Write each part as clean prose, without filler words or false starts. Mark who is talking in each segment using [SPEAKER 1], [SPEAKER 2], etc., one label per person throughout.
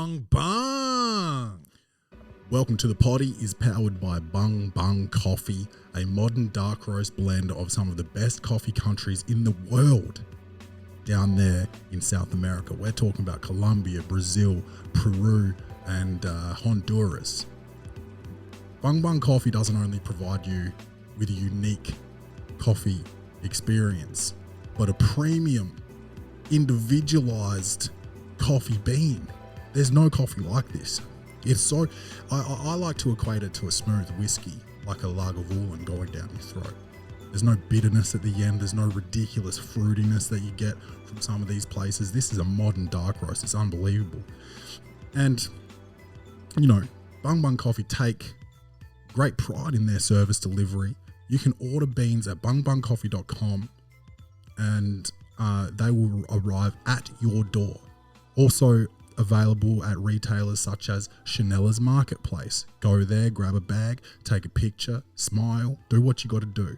[SPEAKER 1] Bung Bung. Welcome to the Poddy is powered by Bung Bung Coffee, a modern dark roast blend of some of the best coffee countries in the world. Down there in South America, we're talking about Colombia, Brazil, Peru, and Honduras. Bung Bung Coffee doesn't only provide you with a unique coffee experience, but a premium, individualized coffee bean. There's no coffee like this. It's so, I like to equate it to a smooth whiskey, like a Lagavulin going down your throat. There's no bitterness at the end. There's no ridiculous fruitiness that you get from some of these places. This is a modern dark roast. It's unbelievable. And, you know, Bung Bung Coffee take great pride in their service delivery. You can order beans at bungbungcoffee.com and they will arrive at your door. Also available at retailers such as Chanela's Marketplace. Go there, grab a bag, take a picture, smile, do what you got to do.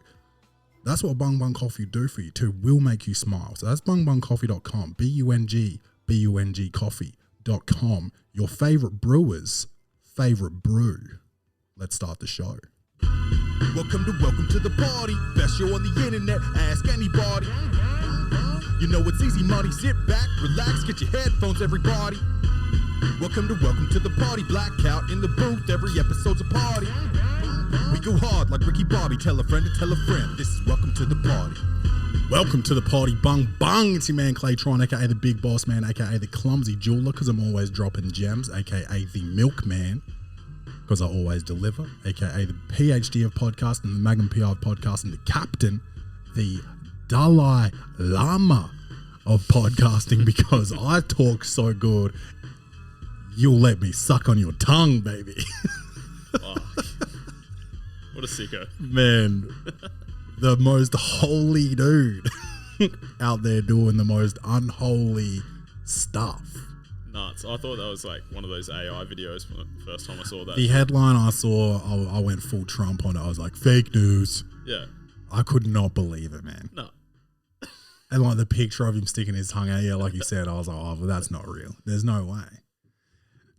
[SPEAKER 1] That's what Bung Bung Coffee do for you too. Will make you smile. So that's bungbungcoffee.com. BUNG coffee.com. Your favorite brewer's favorite brew. Let's start the show.
[SPEAKER 2] Welcome to the party. Best show on the internet. Ask anybody. You know it's easy money. Sit back, relax, get your headphones, everybody. Welcome to the party. Blackout in the booth. Every episode's a party. We go hard like Ricky Bobby. Tell a friend to tell a friend. This is welcome to the party.
[SPEAKER 1] Welcome to the party, Bung Bung. It's your man Claytron, aka the Big Boss Man, aka the Clumsy Jeweler, because I'm always dropping gems, aka the Milkman, because I always deliver, aka the PhD of podcast and the Magnum PI of podcast and the Captain, the Dalai Lama of podcasting, because I talk so good, you'll let me suck on your tongue, baby.
[SPEAKER 3] Oh, what a sicko.
[SPEAKER 1] Man, the most holy dude out there doing the most unholy stuff.
[SPEAKER 3] Nuts. I thought that was like one of those AI videos from the first time I saw that.
[SPEAKER 1] The headline I saw, I went full Trump on it. I was like, fake news.
[SPEAKER 3] Yeah.
[SPEAKER 1] I could not believe it, man.
[SPEAKER 3] No.
[SPEAKER 1] And like the picture of him sticking his tongue out, yeah, like you said, I was like, oh, well, that's not real. There's no way.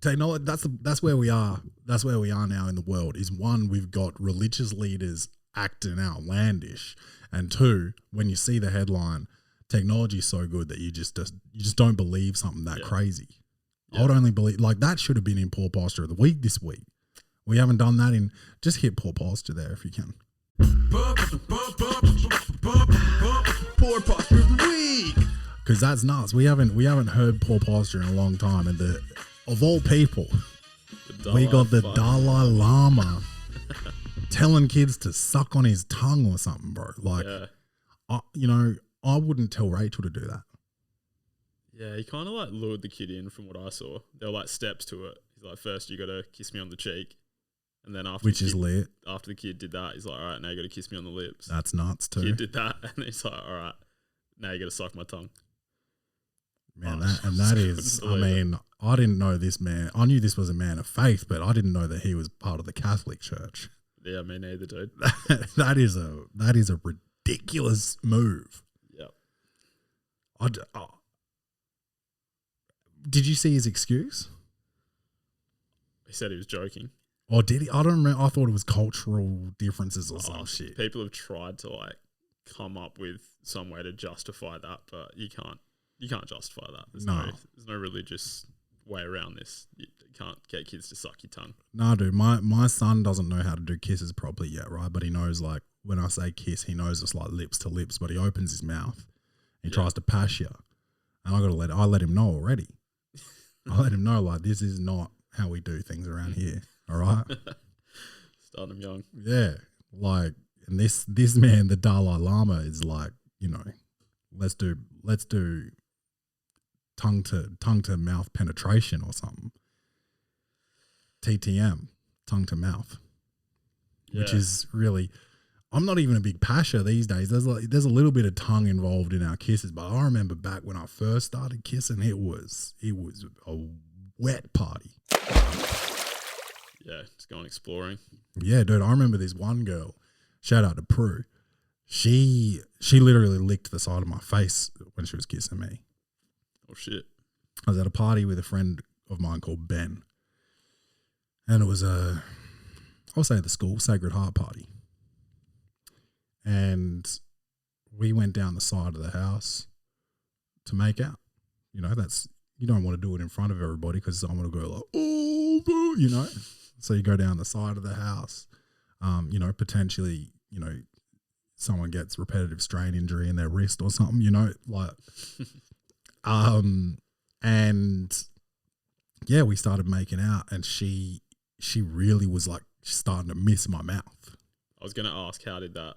[SPEAKER 1] Technology, that's where we are. That's where we are now in the world. Is one, we've got religious leaders acting outlandish, and two, when you see the headline, technology is so good that you just don't believe something that crazy. I would only believe, like, that should have been in Poor Posture of the Week this week. We haven't done that in, just hit Poor Posture there if you can.
[SPEAKER 2] Poor Posture of the Week.
[SPEAKER 1] Because that's nuts. We haven't heard Poor Posture in a long time, and of all people, we got the Dalai Lama telling kids to suck on his tongue or something, bro. Like, I wouldn't tell Rachel to do that.
[SPEAKER 3] Yeah, he kind of like lured the kid in from what I saw. There were like steps to it. He's like, first you got to kiss me on the cheek. And then after
[SPEAKER 1] lit.
[SPEAKER 3] After the kid did that, he's like, all right, now you got to kiss me on the lips.
[SPEAKER 1] That's nuts too.
[SPEAKER 3] The kid did that, and then he's like, all right, now you got to suck my tongue.
[SPEAKER 1] Man, that is, I mean, I didn't know this man. I knew this was a man of faith, but I didn't know that he was part of the Catholic Church.
[SPEAKER 3] Yeah, me neither, dude.
[SPEAKER 1] that is a ridiculous move.
[SPEAKER 3] Yep.
[SPEAKER 1] Did you see his excuse?
[SPEAKER 3] He said he was joking.
[SPEAKER 1] Or did he? I don't remember. I thought it was cultural differences or some shit.
[SPEAKER 3] People have tried to like come up with some way to justify that, but you can't justify that. There's no religious way around this. You can't get kids to suck your tongue.
[SPEAKER 1] No, dude, my son doesn't know how to do kisses properly yet, right? But he knows, like, when I say kiss, he knows it's like lips to lips, but he opens his mouth. He tries to pass you. And I let him know already. I let him know, like, this is not how we do things around here. All right?
[SPEAKER 3] Start him young.
[SPEAKER 1] Yeah. Like, and this man, the Dalai Lama, is like, you know, let's do tongue to mouth penetration or something. TTM, tongue to mouth. Yeah. Which is really, I'm not even a big pasha these days. There's a little bit of tongue involved in our kisses, but I remember back when I first started kissing, it was a wet party.
[SPEAKER 3] Yeah, just going exploring.
[SPEAKER 1] Yeah, dude, I remember this one girl, shout out to Prue. She literally licked the side of my face when she was kissing me.
[SPEAKER 3] Oh shit.
[SPEAKER 1] I was at a party with a friend of mine called Ben. And it was I'll say the school, Sacred Heart party. And we went down the side of the house to make out. You know, you don't want to do it in front of everybody because I'm going to go like, oh, boo, you know. So you go down the side of the house, you know, potentially, you know, someone gets repetitive strain injury in their wrist or something, you know, like, and yeah, we started making out, and she really was like starting to miss my mouth.
[SPEAKER 3] I was going to ask, how did the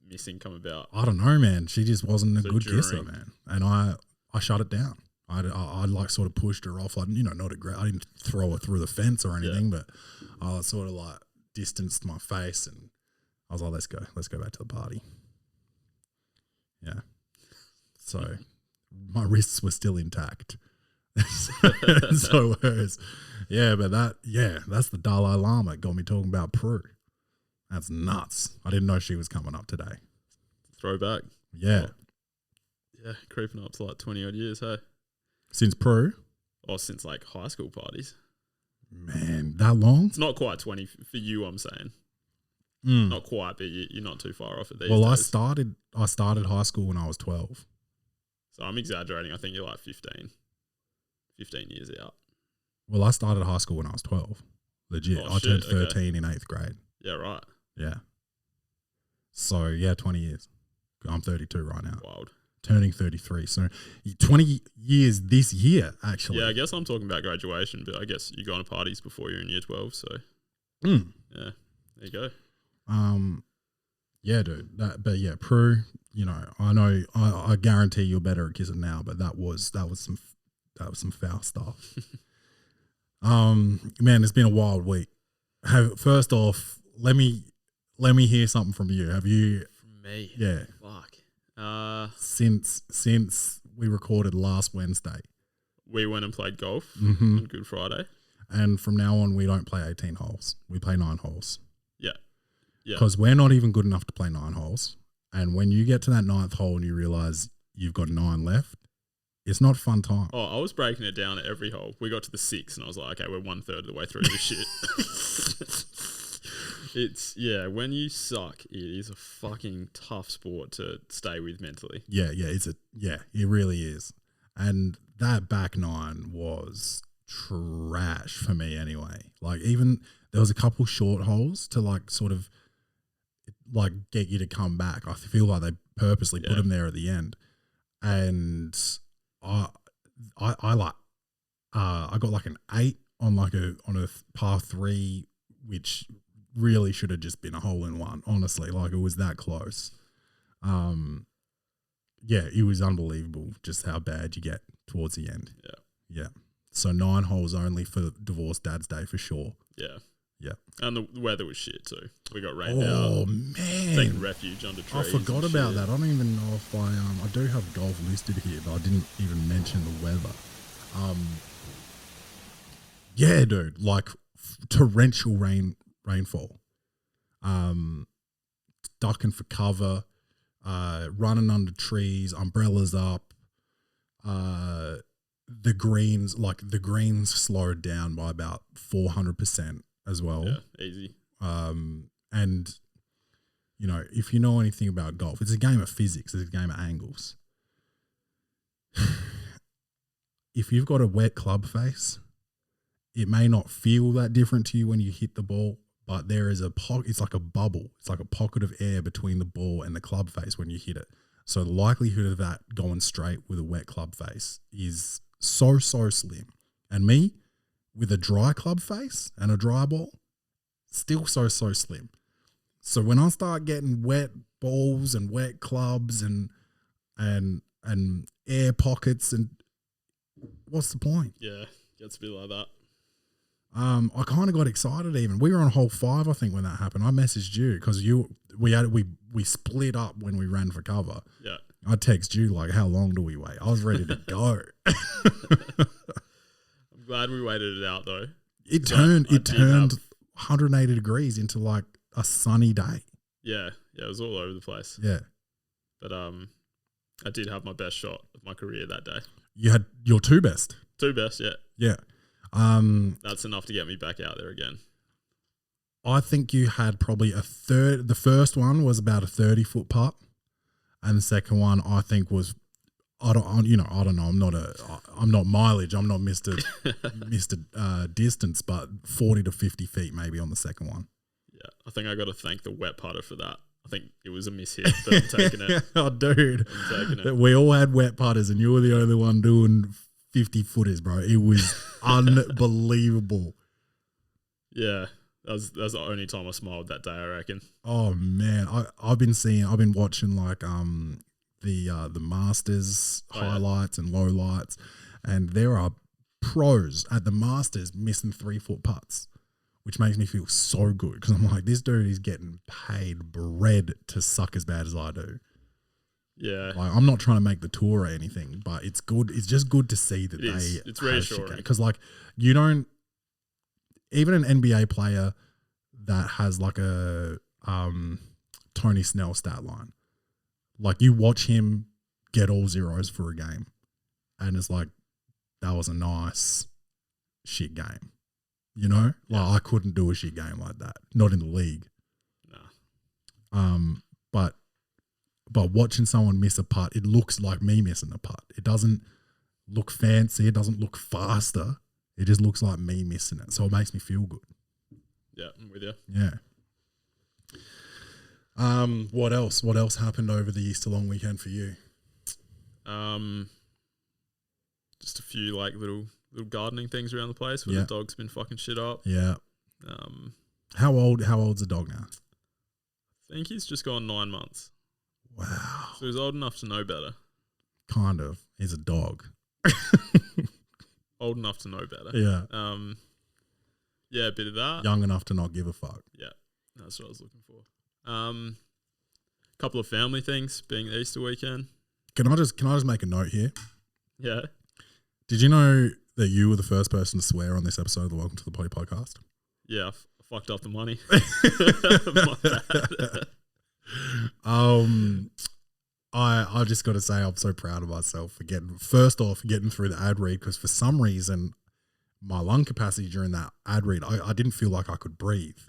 [SPEAKER 3] missing come about?
[SPEAKER 1] I don't know, man. She just wasn't a good kisser, man. And I shut it down. I like sort of pushed her off, like, you know, I didn't throw her through the fence or anything, but I sort of like distanced my face, and I was like, let's go back to the party. Yeah. So my wrists were still intact. So hers. Yeah, but that's the Dalai Lama. Got me talking about Prue. That's nuts. I didn't know she was coming up today.
[SPEAKER 3] Throwback.
[SPEAKER 1] Yeah.
[SPEAKER 3] Yeah, creeping up to like 20 odd years, hey?
[SPEAKER 1] Since Prue?
[SPEAKER 3] Or since like high school parties.
[SPEAKER 1] Man, that long?
[SPEAKER 3] It's not quite 20 for you, I'm saying. Not quite, but you're not too far off it these days.
[SPEAKER 1] I started high school when I was 12.
[SPEAKER 3] So I'm exaggerating. I think you're like 15 years out.
[SPEAKER 1] Well, I started high school when I was 12. Legit. I turned 13 in 8th grade.
[SPEAKER 3] Yeah, right.
[SPEAKER 1] Yeah. So, yeah, 20 years. I'm 32 right now.
[SPEAKER 3] Wild.
[SPEAKER 1] Turning 33. So, 20 years this year, actually.
[SPEAKER 3] Yeah, I guess I'm talking about graduation, but I guess you go on to parties before you're in year 12, so. Yeah, there you go.
[SPEAKER 1] Yeah, dude. But yeah, Prue, you know, I guarantee you're better at kissing now, but that was some foul stuff. Man, it's been a wild week. First off, let me hear something from you. Have you?
[SPEAKER 3] From me?
[SPEAKER 1] Yeah.
[SPEAKER 3] Fuck.
[SPEAKER 1] Since we recorded last Wednesday,
[SPEAKER 3] we went and played golf on Good Friday,
[SPEAKER 1] and from now on we don't play 18 holes. We play 9 holes.
[SPEAKER 3] Yeah. Yeah.
[SPEAKER 1] Because we're not even good enough to play 9 holes. And when you get to that 9th hole and you realize you've got 9 left, it's not a fun time.
[SPEAKER 3] Oh, I was breaking it down at every hole. We got to the 6th and I was like, okay, we're 1/3 of the way through this shit. When you suck, it is a fucking tough sport to stay with mentally.
[SPEAKER 1] Yeah, it really is. And that back 9 was trash for me anyway. Like, even there was a couple short holes to like sort of like get you to come back. I feel like they purposely put them there at the end. And I got like an 8 on a par 3, which really should have just been a hole in one. Honestly, like, it was that close. Yeah, it was unbelievable just how bad you get towards the end. Yeah. So 9 holes only for Divorced Dad's Day for sure.
[SPEAKER 3] Yeah.
[SPEAKER 1] Yeah.
[SPEAKER 3] And the weather was shit too. We got rained out.
[SPEAKER 1] Oh, man.
[SPEAKER 3] Taking refuge under trees.
[SPEAKER 1] I forgot about that. I don't even know if I do have golf listed here, but I didn't even mention the weather. Yeah, dude, like torrential rainfall. Ducking for cover, running under trees, umbrellas up. The greens slowed down by about 400% as well.
[SPEAKER 3] Yeah, easy.
[SPEAKER 1] And you know, if you know anything about golf, it's a game of physics. It's a game of angles. If you've got a wet club face, it may not feel that different to you when you hit the ball, but there is it's like a bubble. It's like a pocket of air between the ball and the club face when you hit it. So the likelihood of that going straight with a wet club face is so slim. And me, with a dry club face and a dry ball, still so slim. So when I start getting wet balls and wet clubs and air pockets, and what's the point?
[SPEAKER 3] Yeah, gets to be like that.
[SPEAKER 1] I kind of got excited even. We were on hole 5, I think, when that happened. I messaged you because we split up when we ran for cover.
[SPEAKER 3] Yeah.
[SPEAKER 1] I text you like, how long do we wait? I was ready to go.
[SPEAKER 3] I'm glad we waited it out though.
[SPEAKER 1] It turned 180 degrees into like a sunny day.
[SPEAKER 3] Yeah, it was all over the place.
[SPEAKER 1] Yeah.
[SPEAKER 3] But I did have my best shot of my career that day.
[SPEAKER 1] You had your 2 best.
[SPEAKER 3] 2 best, yeah.
[SPEAKER 1] Yeah.
[SPEAKER 3] That's enough to get me back out there again.
[SPEAKER 1] I think you had probably a third. The first one was about a 30-foot putt, and the second one I think was, I don't know. I'm not mileage. I'm not Mister Distance, but 40 to 50 feet maybe on the second one.
[SPEAKER 3] Yeah, I think I got to thank the wet putter for that. I think it was a mishit, but I'm taking it.
[SPEAKER 1] Oh, dude,
[SPEAKER 3] I'm taking it.
[SPEAKER 1] We all had wet putters, and you were the only one doing 50 footers, bro. It was unbelievable. Yeah.
[SPEAKER 3] That's the only time I smiled that day, I reckon.
[SPEAKER 1] Oh man, I've been watching like the Masters highlights and lowlights, and there are pros at the Masters missing 3-foot putts, which makes me feel so good because I'm like, this dude is getting paid bread to suck as bad as I do.
[SPEAKER 3] Yeah,
[SPEAKER 1] like I'm not trying to make the tour or anything, but it's good. It's just good to see that
[SPEAKER 3] it's reassuring
[SPEAKER 1] because like you don't. Even an NBA player that has like a Tony Snell stat line, like you watch him get all zeros for a game, and it's like that was a nice shit game, you know. Like I couldn't do a shit game like that, not in the league.
[SPEAKER 3] Nah.
[SPEAKER 1] But watching someone miss a putt, it looks like me missing a putt. It doesn't look fancy. It doesn't look faster. It just looks like me missing it. So it makes me feel good.
[SPEAKER 3] Yeah, I'm with you.
[SPEAKER 1] Yeah. What else? What else happened over the Easter long weekend for you?
[SPEAKER 3] Just a few like little gardening things around the place where the dog's been fucking shit up.
[SPEAKER 1] Yeah. How old's the dog now?
[SPEAKER 3] I think he's just gone 9 months.
[SPEAKER 1] Wow.
[SPEAKER 3] So he's old enough to know better.
[SPEAKER 1] Kind of. He's a dog.
[SPEAKER 3] Old enough to know better.
[SPEAKER 1] Yeah.
[SPEAKER 3] Yeah, a bit of that.
[SPEAKER 1] Young enough to not give a fuck.
[SPEAKER 3] Yeah, that's what I was looking for. Couple of family things being the Easter weekend.
[SPEAKER 1] Can I just make a note here?
[SPEAKER 3] Yeah.
[SPEAKER 1] Did you know that you were the first person to swear on this episode of the Welcome to the Poddy podcast?
[SPEAKER 3] Yeah, I fucked up the money.
[SPEAKER 1] My bad. I just got to say I'm so proud of myself for getting through the ad read, because for some reason my lung capacity during that ad read, I didn't feel like I could breathe.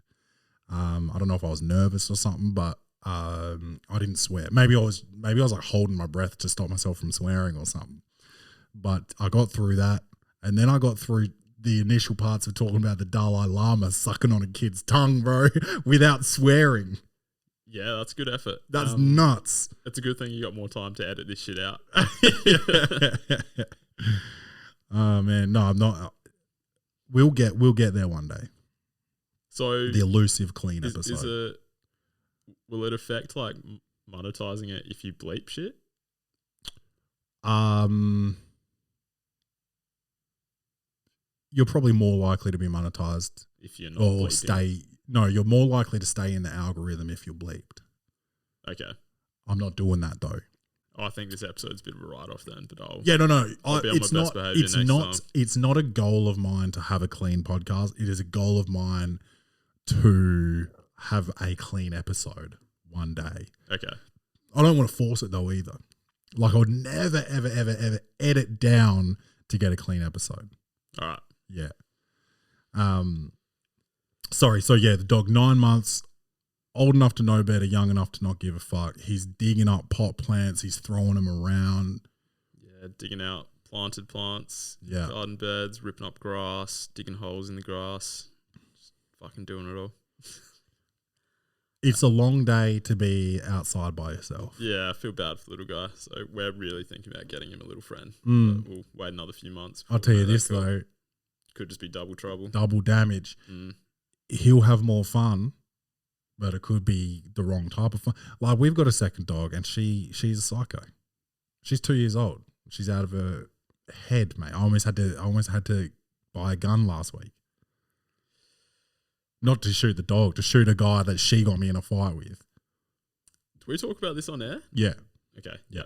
[SPEAKER 1] I don't know if I was nervous or something, but I didn't swear. Maybe I was like holding my breath to stop myself from swearing or something. But I got through that, and then I got through the initial parts of talking about the Dalai Lama sucking on a kid's tongue, bro, without swearing.
[SPEAKER 3] Yeah, that's good effort.
[SPEAKER 1] That's nuts.
[SPEAKER 3] It's a good thing you got more time to edit this shit out.
[SPEAKER 1] Oh man, no, I'm not. We'll get there one day.
[SPEAKER 3] So
[SPEAKER 1] the elusive clean episode.
[SPEAKER 3] Will it affect like monetizing it if you bleep shit?
[SPEAKER 1] You're probably more likely to be monetized
[SPEAKER 3] if you're not bleeping.
[SPEAKER 1] You're more likely to stay in the algorithm if you're bleeped.
[SPEAKER 3] Okay.
[SPEAKER 1] I'm not doing that though.
[SPEAKER 3] I think this episode's a bit of a write-off then, but I'll
[SPEAKER 1] be on my
[SPEAKER 3] best behaviour next time.
[SPEAKER 1] It's not a goal of mine to have a clean podcast. It is a goal of mine to have a clean episode one day.
[SPEAKER 3] Okay.
[SPEAKER 1] I don't want to force it though either. Like I would never, ever, ever, ever edit down to get a clean episode.
[SPEAKER 3] All right.
[SPEAKER 1] Yeah. Sorry. So yeah, the dog, 9 months, old enough to know better, young enough to not give a fuck. He's digging up pot plants. He's throwing them around.
[SPEAKER 3] Yeah, digging out planted plants,
[SPEAKER 1] yeah,
[SPEAKER 3] garden beds, ripping up grass, digging holes in the grass, just fucking doing it all.
[SPEAKER 1] It's a long day to be outside by yourself.
[SPEAKER 3] Yeah, I feel bad for the little guy. So we're really thinking about getting him a little friend.
[SPEAKER 1] Mm.
[SPEAKER 3] We'll wait another few months.
[SPEAKER 1] I'll tell you this though.
[SPEAKER 3] Could just be double trouble.
[SPEAKER 1] Double damage.
[SPEAKER 3] Mm.
[SPEAKER 1] He'll have more fun, but it could be the wrong type of fun. Like we've got a second dog and she's a psycho. She's 2 years old. She's out of her head, mate. I almost had to buy a gun last week. Not to shoot the dog, to shoot a guy that she got me in a fight with.
[SPEAKER 3] Did we talk about this on air?
[SPEAKER 1] Yeah.
[SPEAKER 3] Okay.
[SPEAKER 1] Yeah.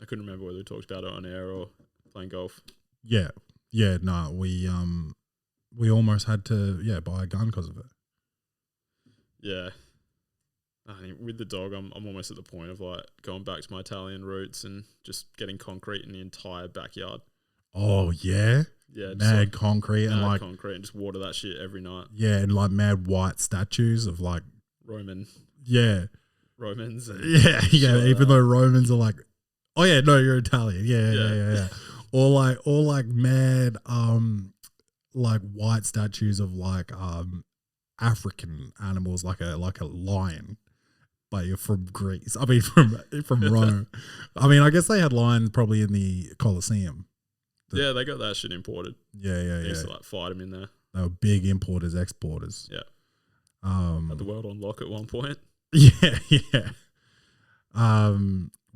[SPEAKER 3] I couldn't remember whether we talked about it on air or playing golf.
[SPEAKER 1] Yeah. Yeah, no, we almost had to buy a gun because of it.
[SPEAKER 3] Yeah. I mean, with the dog, I'm almost at the point of like going back to my Italian roots and just getting concrete in the entire backyard.
[SPEAKER 1] Oh yeah,
[SPEAKER 3] Yeah, just
[SPEAKER 1] mad
[SPEAKER 3] like
[SPEAKER 1] concrete and
[SPEAKER 3] mad
[SPEAKER 1] like
[SPEAKER 3] concrete and just water that shit every night.
[SPEAKER 1] yeah, and like mad white statues of like
[SPEAKER 3] Romans
[SPEAKER 1] yeah,
[SPEAKER 3] and
[SPEAKER 1] yeah,
[SPEAKER 3] shit
[SPEAKER 1] yeah.
[SPEAKER 3] like
[SPEAKER 1] Even
[SPEAKER 3] that.
[SPEAKER 1] though Romans are like, oh yeah, no, you're Italian. Yeah, yeah,
[SPEAKER 3] Yeah.
[SPEAKER 1] yeah, yeah. Or like mad like white statues of like African animals, like a lion. But you're from Greece. I mean, from Rome. I mean, I guess they had lions probably in the Colosseum.
[SPEAKER 3] Yeah, they got that shit imported.
[SPEAKER 1] Yeah, yeah,
[SPEAKER 3] They
[SPEAKER 1] yeah.
[SPEAKER 3] used to like fight them in there.
[SPEAKER 1] They were big importers, exporters.
[SPEAKER 3] Yeah. Had the
[SPEAKER 1] Um,
[SPEAKER 3] world on lock at one point.
[SPEAKER 1] yeah, yeah.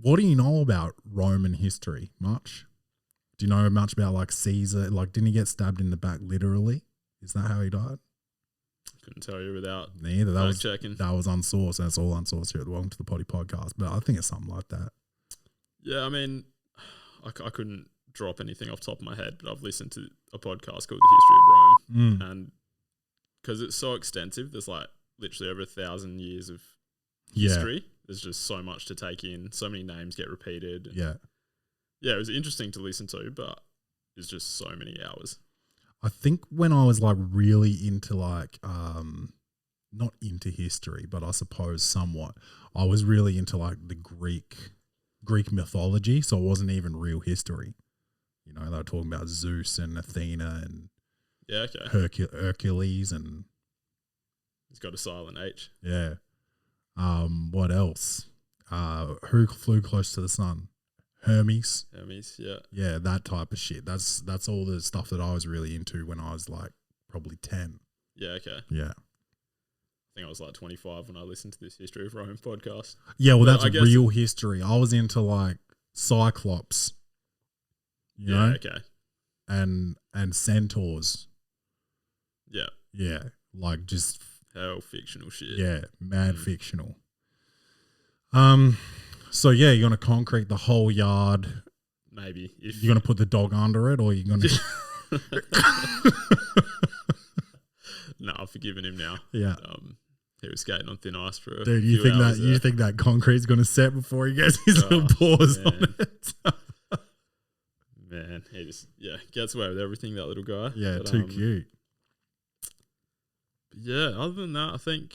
[SPEAKER 1] What do you know about Roman history? Much? Do you know much about like Caesar? Like, didn't he get stabbed in the back literally? Is that how he died?
[SPEAKER 3] Couldn't tell you without
[SPEAKER 1] Neither. That was
[SPEAKER 3] checking.
[SPEAKER 1] that was unsourced. That's all unsourced here at the Welcome to the Poddy podcast. But I think it's something like that.
[SPEAKER 3] Yeah, I mean, I couldn't drop anything off the top of my head, but I've listened to a podcast called The History of Rome, and because it's so extensive, there's like literally over 1,000 years of history. There's just so much to take in. So many names get repeated.
[SPEAKER 1] Yeah.
[SPEAKER 3] Yeah, it was interesting to listen to, but it's just so many hours.
[SPEAKER 1] I think when I was like really into like not into history, but I suppose somewhat, I was really into like the Greek mythology, so it wasn't even real history. You know, they were talking about Zeus and Athena and
[SPEAKER 3] Yeah, okay.
[SPEAKER 1] Hercules and
[SPEAKER 3] He's got a silent H.
[SPEAKER 1] yeah. What else? Who flew close to the sun? Hermes.
[SPEAKER 3] Yeah.
[SPEAKER 1] Yeah, that type of shit. That's all the stuff that I was really into when I was like probably 10.
[SPEAKER 3] Yeah, okay.
[SPEAKER 1] Yeah.
[SPEAKER 3] I think I was like 25 when I listened to this History of Rome podcast.
[SPEAKER 1] Yeah, well,
[SPEAKER 3] But
[SPEAKER 1] that's real history. I was into like Cyclops, you know,
[SPEAKER 3] okay.
[SPEAKER 1] and centaurs.
[SPEAKER 3] Yeah.
[SPEAKER 1] Yeah, like just
[SPEAKER 3] Hell fictional shit.
[SPEAKER 1] yeah, mad fictional. So yeah, you're gonna concrete the whole yard.
[SPEAKER 3] Maybe. If
[SPEAKER 1] You're gonna put the dog under it, or you're gonna
[SPEAKER 3] No, I've forgiven him now.
[SPEAKER 1] yeah.
[SPEAKER 3] He was skating on thin ice for a
[SPEAKER 1] Dude,
[SPEAKER 3] few hours
[SPEAKER 1] you think that concrete's gonna set before he gets his little paws on it?
[SPEAKER 3] Man, he just gets away with everything, that little guy.
[SPEAKER 1] Yeah,
[SPEAKER 3] But,
[SPEAKER 1] too cute.
[SPEAKER 3] Yeah, other than that, I think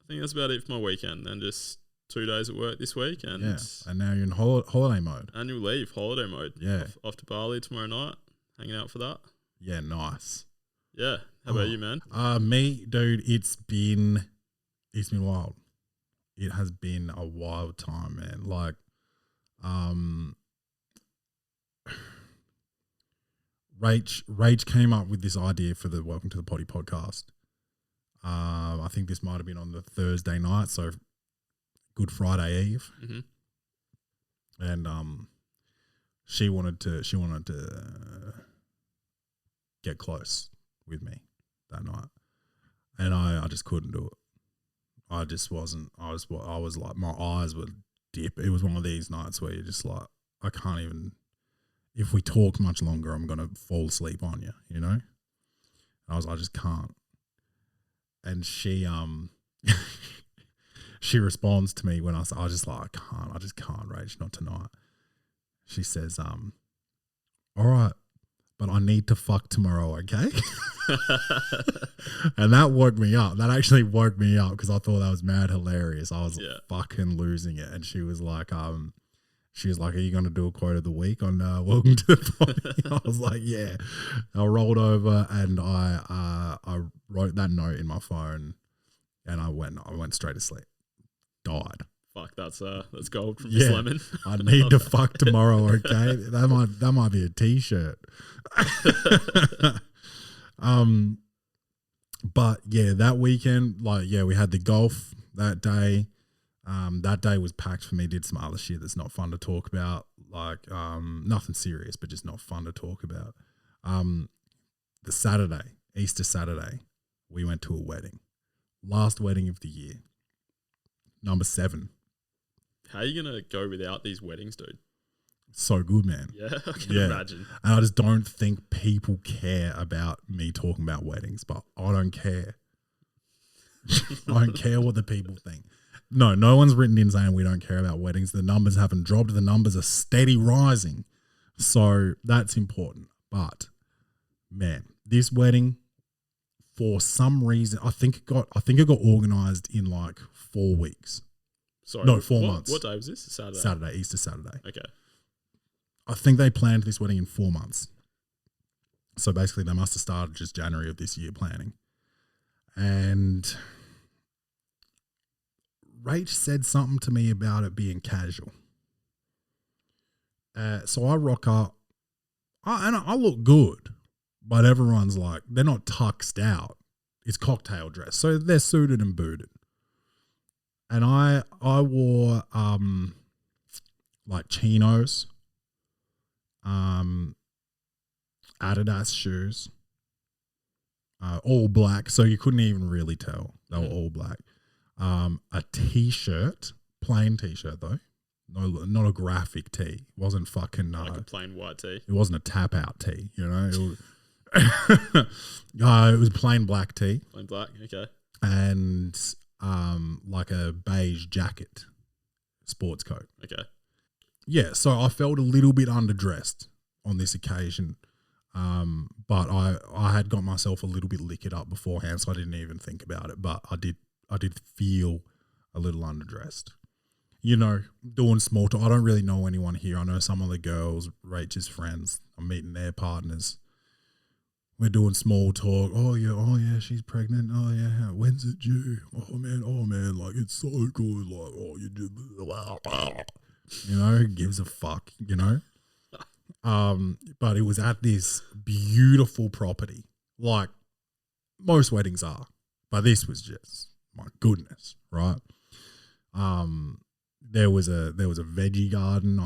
[SPEAKER 3] that's about it for my weekend. And just 2 days at work this week, and
[SPEAKER 1] And now you're in holiday mode.
[SPEAKER 3] annual leave, holiday mode.
[SPEAKER 1] Yeah.
[SPEAKER 3] Off to Bali tomorrow night, hanging out for that.
[SPEAKER 1] Yeah, nice.
[SPEAKER 3] Yeah. How about you, man?
[SPEAKER 1] Me, dude, it's been wild. It has been a wild time, man. Like, Rach came up with this idea for the Welcome to the Poddy podcast. I think this might have been on the Thursday night, so Good Friday Eve.
[SPEAKER 3] Mm-hmm.
[SPEAKER 1] And she wanted to get close with me that night, and I just couldn't do it. I just wasn't. I was like, my eyes were dip. It was one of these nights where you're just like, I can't even. If we talk much longer, I'm gonna fall asleep on you. You know. I just can't. And she she responds to me when I just like, I just can't, Rach, not tonight. She says, all right, but I need to fuck tomorrow, okay? And that woke me up. That actually woke me up because I thought that was mad hilarious. I was fucking losing it. And she was like, are you going to do a quote of the week on Welcome to the Poddy? I was like, yeah. I rolled over and I wrote that note in my phone and I went straight to sleep. Died.
[SPEAKER 3] Fuck, that's gold from Miss Lemon.
[SPEAKER 1] I need to fuck tomorrow, okay? That might be a t-shirt. But yeah, that weekend, we had the golf that day. That day was packed for me. Did some other shit that's not fun to talk about, nothing serious, but just not fun to talk about. The Saturday, Easter Saturday, we went to a wedding. Last wedding of the year. Number 7.
[SPEAKER 3] How are you going to go without these weddings, dude?
[SPEAKER 1] So good, man.
[SPEAKER 3] Yeah, I can imagine.
[SPEAKER 1] And I just don't think people care about me talking about weddings, but I don't care. I don't care what the people think. No one's written in saying we don't care about weddings. The numbers haven't dropped. The numbers are steady rising So that's important. But man, this wedding, for some reason, I think it got organized in like 4 weeks.
[SPEAKER 3] Sorry,
[SPEAKER 1] No, 4 months.
[SPEAKER 3] What day was this? Saturday.
[SPEAKER 1] Saturday, Easter Saturday.
[SPEAKER 3] Okay.
[SPEAKER 1] I think they planned this wedding in 4 months. So basically, they must have started just January of this year planning. And Rach said something to me about it being casual. So I rock up, and I look good, but everyone's like, they're not tuxed out. It's cocktail dress, so they're suited and booted. And I wore like chinos, Adidas shoes, all black, so you couldn't even really tell they were all black. A t-shirt, plain t-shirt though, no, not a graphic tee. It wasn't fucking
[SPEAKER 3] Like a plain white tee.
[SPEAKER 1] It wasn't a tap out tee, you know. It was plain black tee.
[SPEAKER 3] Plain black, okay.
[SPEAKER 1] And like a beige jacket, sports coat.
[SPEAKER 3] Okay.
[SPEAKER 1] Yeah, so I felt a little bit underdressed on this occasion, but I had got myself a little bit liquored up beforehand, so I didn't even think about it. But I did feel a little underdressed. You know, doing small talk. I don't really know anyone here. I know some of the girls, Rachel's friends. I'm meeting their partners. We're doing small talk. Oh yeah, she's pregnant. Oh yeah, when's it due? Oh man, like it's so good. Like, oh, you did, you know, who gives a fuck, you know? But it was at this beautiful property, like most weddings are, but this was just, my goodness, right? There was a veggie garden.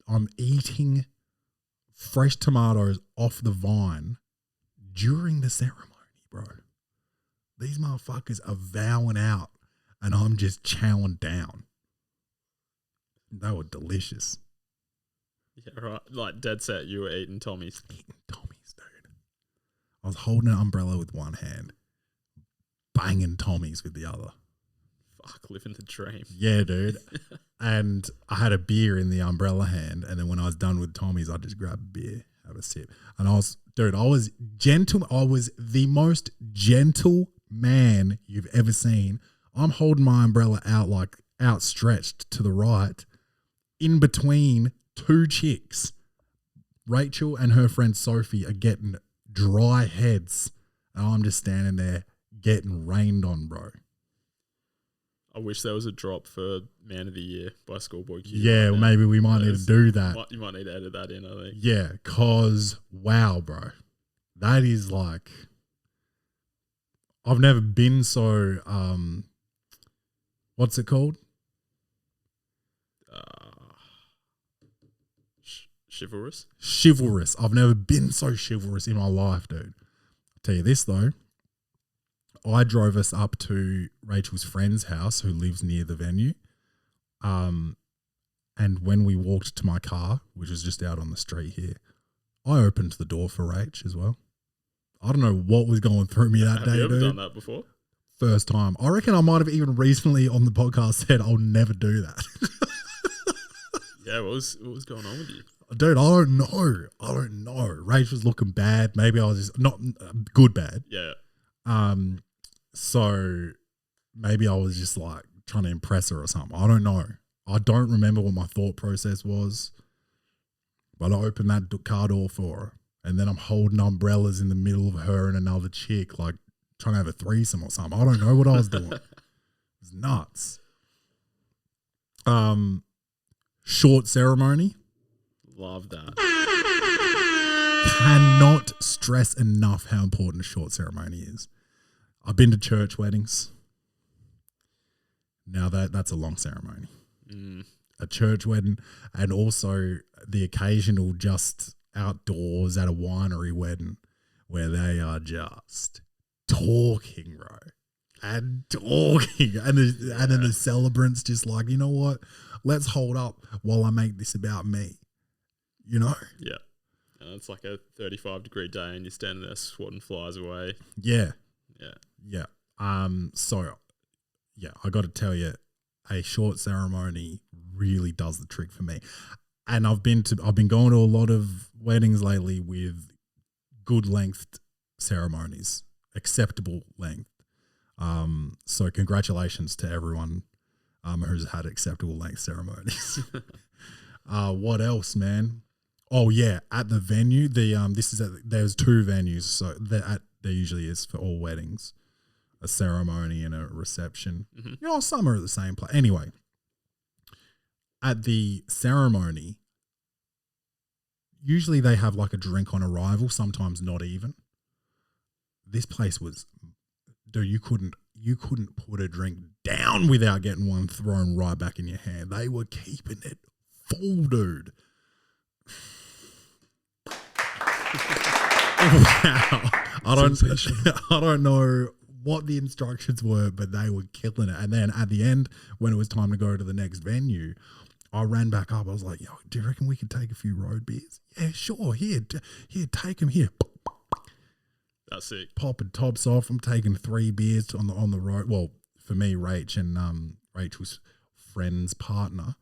[SPEAKER 1] I'm eating fresh tomatoes off the vine during the ceremony, bro. These motherfuckers are vowing out and I'm just chowing down. They were delicious.
[SPEAKER 3] Yeah, right. Like dead set, you were eating Tommy's.
[SPEAKER 1] Eating Tommy's, dude. I was holding an umbrella with one hand, banging Tommy's with the other.
[SPEAKER 3] Fuck, living the dream.
[SPEAKER 1] Yeah, dude. And I had a beer in the umbrella hand, and then when I was done with Tommy's, I just grabbed a beer, have a sip. And I was gentle. I was the most gentle man you've ever seen. I'm holding my umbrella out, like outstretched to the right, in between two chicks. Rachel and her friend Sophie are getting dry heads, and I'm just standing there getting rained on, bro.
[SPEAKER 3] I wish there was a drop for Man of the Year by Schoolboy Q.
[SPEAKER 1] Yeah,
[SPEAKER 3] right,
[SPEAKER 1] maybe we might need to do that.
[SPEAKER 3] You might need to edit that in, I think.
[SPEAKER 1] Yeah, cause wow, bro, that is like, I've never been so what's it called?
[SPEAKER 3] Chivalrous.
[SPEAKER 1] Chivalrous. I've never been so chivalrous in my life, dude. I'll tell you this though. I drove us up to Rachel's friend's house who lives near the venue. And when we walked to my car, which was just out on the street here, I opened the door for Rach as well. I don't know what was going through me that day,
[SPEAKER 3] Have you ever
[SPEAKER 1] dude.
[SPEAKER 3] done that before?
[SPEAKER 1] First time. I reckon I might have even recently on the podcast said I'll never do that.
[SPEAKER 3] Yeah, what was going on with you?
[SPEAKER 1] Dude, I don't know. Rach was looking bad. Maybe I was just not good bad.
[SPEAKER 3] Yeah.
[SPEAKER 1] So maybe I was just like trying to impress her or something. I don't know. I don't remember what my thought process was, but I opened that car door for her, and then I'm holding umbrellas in the middle of her and another chick, like trying to have a threesome or something. I don't know what I was doing. It was nuts. Short ceremony.
[SPEAKER 3] Love that.
[SPEAKER 1] Cannot stress enough how important a short ceremony is. I've been to church weddings. Now that's a long ceremony. A church wedding, and also the occasional just outdoors at a winery wedding where they are just talking, bro. And talking. And then the celebrant's just like, you know what? Let's hold up while I make this about me. You know?
[SPEAKER 3] Yeah. And it's like a 35-degree day and you're standing there swatting flies away.
[SPEAKER 1] Yeah.
[SPEAKER 3] Yeah.
[SPEAKER 1] Yeah. So, yeah, I got to tell you, a short ceremony really does the trick for me. And I've been going to a lot of weddings lately with good length ceremonies, acceptable length. So congratulations to everyone who's had acceptable length ceremonies. What else, man? Oh yeah, at the venue, there's 2 venues, so there usually is for all weddings, a ceremony and a reception.
[SPEAKER 3] Mm-hmm.
[SPEAKER 1] You know, some are at the same place. Anyway, at the ceremony, usually they have like a drink on arrival, sometimes not even. This place was, dude, you couldn't put a drink down without getting one thrown right back in your hand. They were keeping it full, dude. Wow. I don't know what the instructions were, but they were killing it. And then at the end, when it was time to go to the next venue, I ran back up. I was like, yo, do you reckon we could take a few road beers? Yeah, sure. Here, take them here.
[SPEAKER 3] That's sick.
[SPEAKER 1] Popping tops off. I'm taking 3 beers on the road. Well, for me, Rach and Rachel's friend's partner.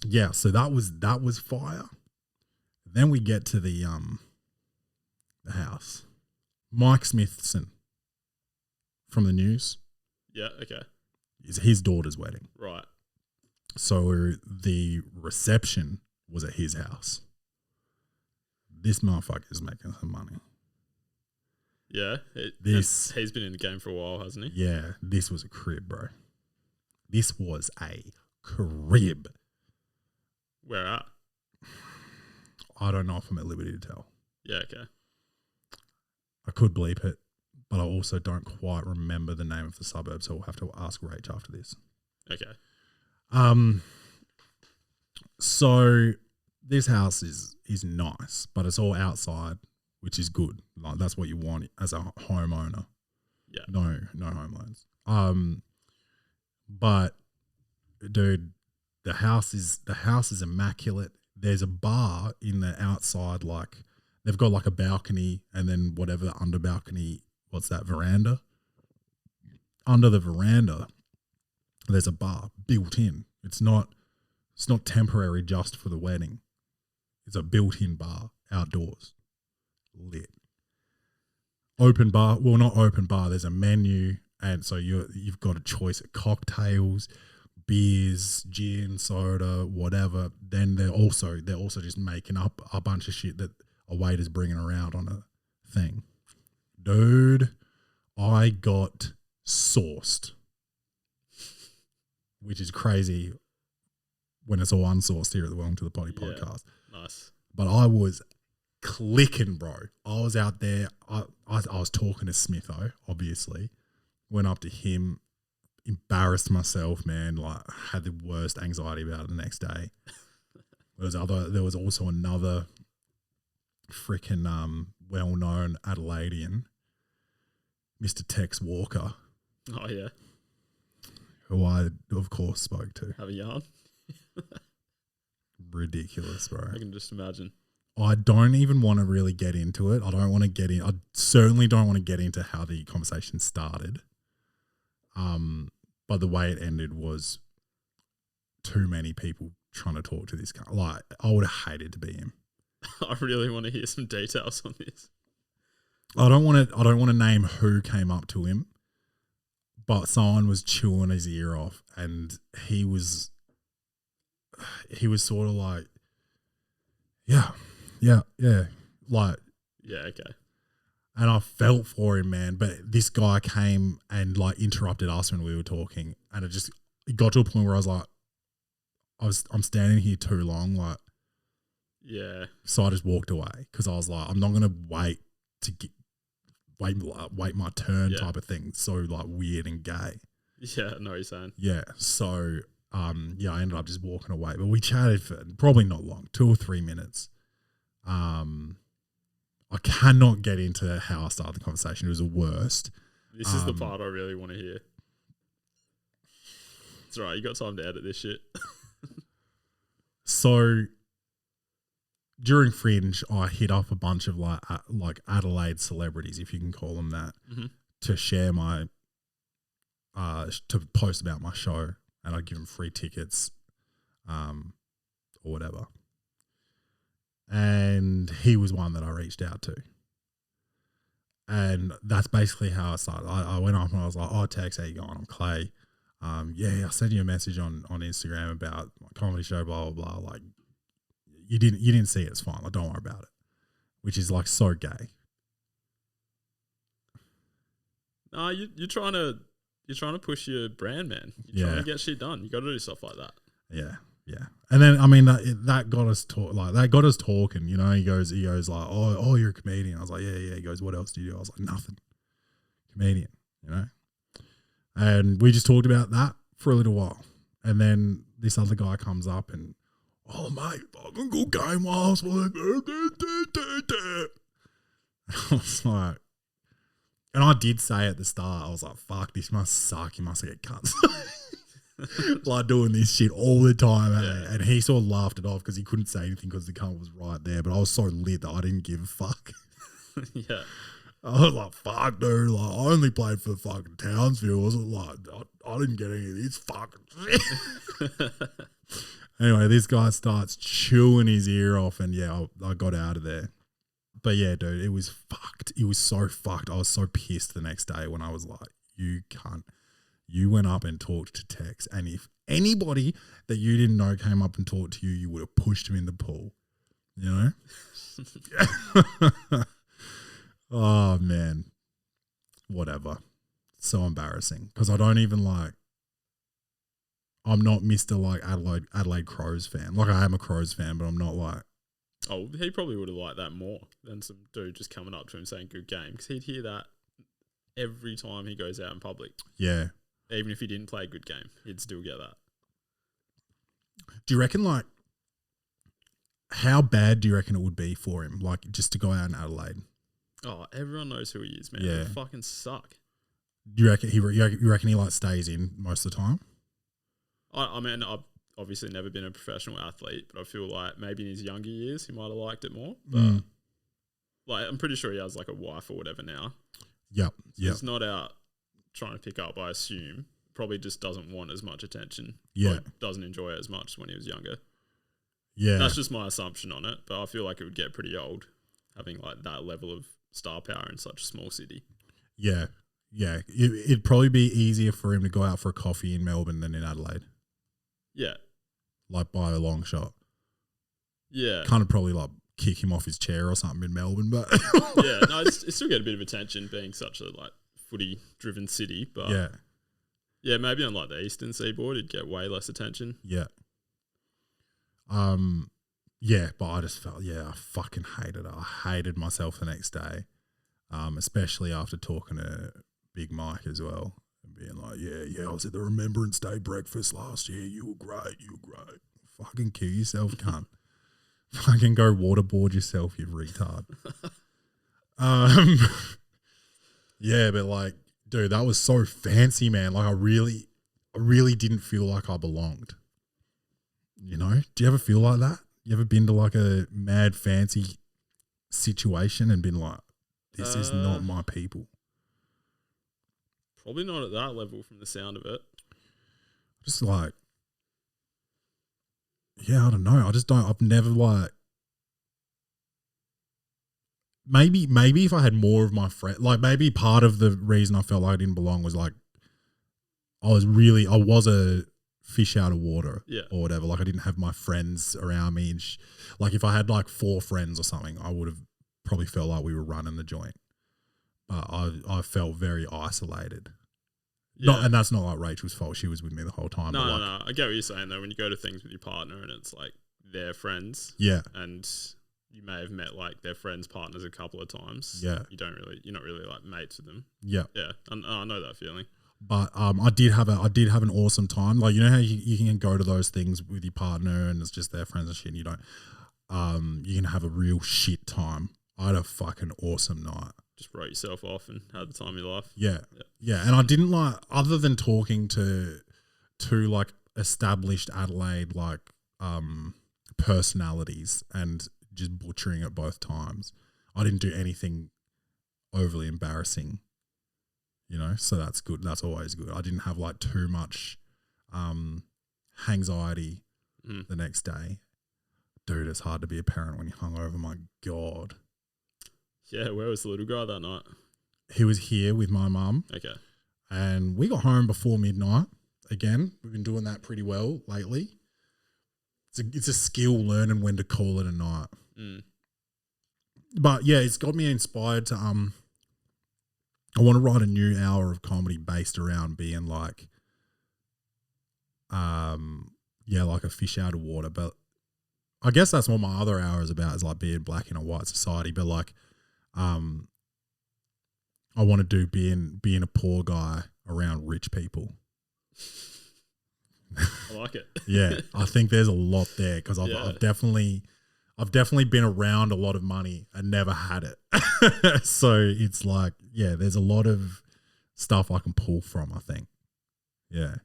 [SPEAKER 1] Yeah, so that was fire. Then we get to the house. Mike Smithson from the news.
[SPEAKER 3] Yeah, okay.
[SPEAKER 1] Is his daughter's wedding.
[SPEAKER 3] Right.
[SPEAKER 1] So the reception was at his house. This motherfucker's making some money.
[SPEAKER 3] Yeah. He's been in the game for a while, hasn't he?
[SPEAKER 1] Yeah, this was a crib, bro. This was a crib.
[SPEAKER 3] Where at?
[SPEAKER 1] I don't know if I'm at liberty to tell.
[SPEAKER 3] Yeah, okay.
[SPEAKER 1] I could bleep it, but I also don't quite remember the name of the suburb, so we'll have to ask Rach after this.
[SPEAKER 3] Okay.
[SPEAKER 1] So this house is nice, but it's all outside, which is good. Like that's what you want as a homeowner.
[SPEAKER 3] Yeah.
[SPEAKER 1] No home loans. But dude, the house is immaculate. There's a bar in the outside, like they've got like a balcony and then whatever under balcony, what's that, veranda? Under the veranda, there's a bar built in. It's not temporary just for the wedding. It's a built-in bar outdoors. Lit. Open bar, well not open bar, there's a menu, and so you've got a choice of cocktails, beers, gin, soda, whatever. Then they're also just making up a bunch of shit that a waiter's bringing around on a thing. Dude, I got sauced, which is crazy when it's all unsourced here at the Welcome to the Poddy podcast.
[SPEAKER 3] Nice.
[SPEAKER 1] But I was clicking, bro. I was out there. I was talking to Smitho, obviously. Went up to him, embarrassed myself, man. Like, had the worst anxiety about it the next day. There was also another freaking well-known Adelaidean, Mr. Tex Walker.
[SPEAKER 3] Oh, yeah.
[SPEAKER 1] Who I, of course, spoke to.
[SPEAKER 3] Have a yarn?
[SPEAKER 1] Ridiculous, bro.
[SPEAKER 3] I can just imagine.
[SPEAKER 1] I don't even want to really get into it. I certainly don't want to get into how the conversation started. But the way it ended was too many people trying to talk to this guy. Like, I would have hated to be him.
[SPEAKER 3] I really want to hear some details on this.
[SPEAKER 1] I don't want to name who came up to him, but someone was chewing his ear off, and he was sort of like, yeah, like, yeah,
[SPEAKER 3] okay.
[SPEAKER 1] And I felt for him, man. But this guy came and like interrupted us when we were talking, and it got to a point where I was like, I'm standing here too long, like,
[SPEAKER 3] yeah.
[SPEAKER 1] So I just walked away because I was like, I'm not gonna wait my turn, type of thing. So like weird and gay.
[SPEAKER 3] Yeah, I know what you're saying.
[SPEAKER 1] Yeah. So I ended up just walking away, but we chatted for probably not long, 2 or 3 minutes. I cannot get into how I started the conversation. It was the worst.
[SPEAKER 3] This is the part I really want to hear. It's all right. You got time to edit this shit.
[SPEAKER 1] So during Fringe, I hit up a bunch of like Adelaide celebrities, if you can call them that, to share my to post about my show, and I'd give them free tickets. or whatever. And he was one that I reached out to. And that's basically how I started. I went up and I was like, oh, Tex, how you going? I'm Clay. I sent you a message on Instagram about my comedy show, blah, blah, blah. Like, you didn't see it. It's fine. Like, don't worry about it. Which is like so gay.
[SPEAKER 3] Nah, you're trying to push your brand, man. You're trying to get shit done. You got to do stuff like that.
[SPEAKER 1] Yeah. Yeah. And then, I mean, that got us talking, you know. He goes like, oh, you're a comedian. I was like, yeah. He goes, what else do you do? I was like, nothing. Comedian, you know. And we just talked about that for a little while. And then this other guy comes up and, oh, mate, fucking good game last week. I was like, and I did say at the start, I was like, fuck, this must suck. You must get cuts. Like doing this shit all the time. Yeah. And he sort of laughed it off because he couldn't say anything because the cunt was right there. But I was so lit that I didn't give a fuck.
[SPEAKER 3] Yeah.
[SPEAKER 1] I was like, fuck, dude. Like, I only played for fucking Townsville. I was like, I didn't get any of this fucking shit. Anyway, this guy starts chewing his ear off and yeah, I got out of there. But yeah, dude, it was fucked. It was so fucked. I was so pissed the next day when I was like, you cunt. You went up and talked to Tex, and if anybody that you didn't know came up and talked to you, you would have pushed him in the pool. You know? Oh, man. Whatever. So embarrassing. Because I don't even like, I'm not Mr. like Adelaide Crows fan. Like I am a Crows fan, but I'm not like.
[SPEAKER 3] Oh, he probably would have liked that more than some dude just coming up to him saying good game. Because he'd hear that every time he goes out in public.
[SPEAKER 1] Yeah.
[SPEAKER 3] Even if he didn't play a good game, he'd still get that.
[SPEAKER 1] Do you reckon, like, how bad do you reckon it would be for him, like, just to go out in Adelaide?
[SPEAKER 3] Oh, everyone knows who he is, man.
[SPEAKER 1] Yeah.
[SPEAKER 3] They fucking suck.
[SPEAKER 1] Do you reckon he like stays in most of the time?
[SPEAKER 3] I mean, I've obviously never been a professional athlete, but I feel like maybe in his younger years he might have liked it more. But like, I'm pretty sure he has like a wife or whatever now.
[SPEAKER 1] Yep.
[SPEAKER 3] So he's not out trying to pick up, I assume. Probably just doesn't want as much attention.
[SPEAKER 1] Yeah.
[SPEAKER 3] Like, doesn't enjoy it as much when he was younger.
[SPEAKER 1] Yeah.
[SPEAKER 3] That's just my assumption on it, but I feel like it would get pretty old having like that level of star power in such a small city.
[SPEAKER 1] Yeah. Yeah. It'd probably be easier for him to go out for a coffee in Melbourne than in Adelaide.
[SPEAKER 3] Yeah.
[SPEAKER 1] Like by a long shot.
[SPEAKER 3] Yeah.
[SPEAKER 1] Kind of probably like kick him off his chair or something in Melbourne, but
[SPEAKER 3] yeah, no, it's still get a bit of attention being such a like footy driven city, but yeah, maybe on like the eastern seaboard it'd get way less attention.
[SPEAKER 1] Yeah. Yeah, but I just felt, I fucking hated it. I hated myself the next day, especially after talking to Big Mike as well and being like, yeah, I was at the Remembrance Day breakfast last year. You were great. Fucking kill yourself, cunt. Fucking go waterboard yourself, you retard. Yeah, but like, dude, that was so fancy, man. Like, I really didn't feel like I belonged. You know? Do you ever feel like that? You ever been to like a mad fancy situation and been like, this is not my people?
[SPEAKER 3] Probably not at that level from the sound of it.
[SPEAKER 1] Just like, yeah, I don't know. I've never like, maybe if I had more of my friends, like maybe part of the reason I felt like I didn't belong was like, I was a fish out of water or whatever. Like I didn't have my friends around me. And like if I had like 4 friends or something, I would have probably felt like we were running the joint. But I felt very isolated. Yeah. And that's not like Rachel's fault. She was with me the whole time.
[SPEAKER 3] No. I get what you're saying though. When you go to things with your partner and it's like their friends.
[SPEAKER 1] Yeah.
[SPEAKER 3] And you may have met like their friends' partners a couple of times.
[SPEAKER 1] Yeah.
[SPEAKER 3] You're not really like mates with them.
[SPEAKER 1] Yeah.
[SPEAKER 3] Yeah. I know that feeling.
[SPEAKER 1] But I did have an awesome time. Like, you know how you can go to those things with your partner and it's just their friends and shit and you don't, you can have a real shit time. I had a fucking awesome night.
[SPEAKER 3] Just wrote yourself off and had the time of your life.
[SPEAKER 1] Yeah. And I didn't like, other than talking to like established Adelaide, like, personalities and just butchering it both times, I didn't do anything overly embarrassing. You know, so that's good. That's always good. I didn't have like too much anxiety the next day. Dude, it's hard to be a parent when you're hungover. My God.
[SPEAKER 3] Yeah, where was the little guy that night?
[SPEAKER 1] He was here with my mum.
[SPEAKER 3] Okay.
[SPEAKER 1] And we got home before midnight. Again, we've been doing that pretty well lately. It's a skill learning when to call it a night.
[SPEAKER 3] Mm.
[SPEAKER 1] But yeah, it's got me inspired to I want to write a new hour of comedy based around being like like a fish out of water. But I guess that's what my other hour is about, is like being black in a white society. But like I want to do being a poor guy around rich people.
[SPEAKER 3] I like it.
[SPEAKER 1] Yeah, I think there's a lot there because I've definitely been around a lot of money and never had it. So it's like, yeah, there's a lot of stuff I can pull from, I think. Yeah.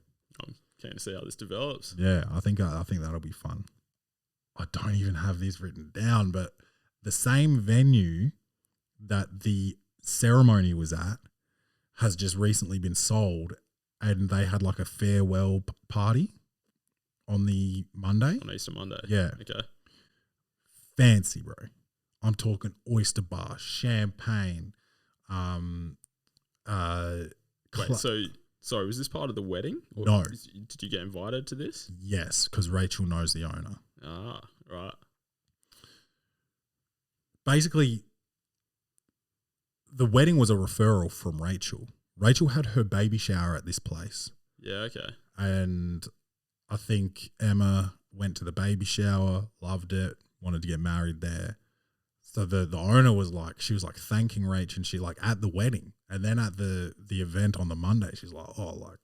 [SPEAKER 3] I'm keen to see how this develops.
[SPEAKER 1] Yeah, I think that'll be fun. I don't even have these written down, but the same venue that the ceremony was at has just recently been sold, and they had like a farewell party on the Monday.
[SPEAKER 3] On Easter Monday.
[SPEAKER 1] Yeah.
[SPEAKER 3] Okay.
[SPEAKER 1] Fancy, bro. I'm talking oyster bar, champagne.
[SPEAKER 3] Wait, so sorry, was this part of the wedding? Or
[SPEAKER 1] No.
[SPEAKER 3] Did you get invited to this?
[SPEAKER 1] Yes, because Rachel knows the owner.
[SPEAKER 3] Ah, right.
[SPEAKER 1] Basically, the wedding was a referral from Rachel. Rachel had her baby shower at this place.
[SPEAKER 3] Yeah, okay.
[SPEAKER 1] And I think Emma went to the baby shower, loved it, wanted to get married there. So the owner was like, she was like thanking Rach, and she like at the wedding, and then at the event on the Monday, she's like, oh, like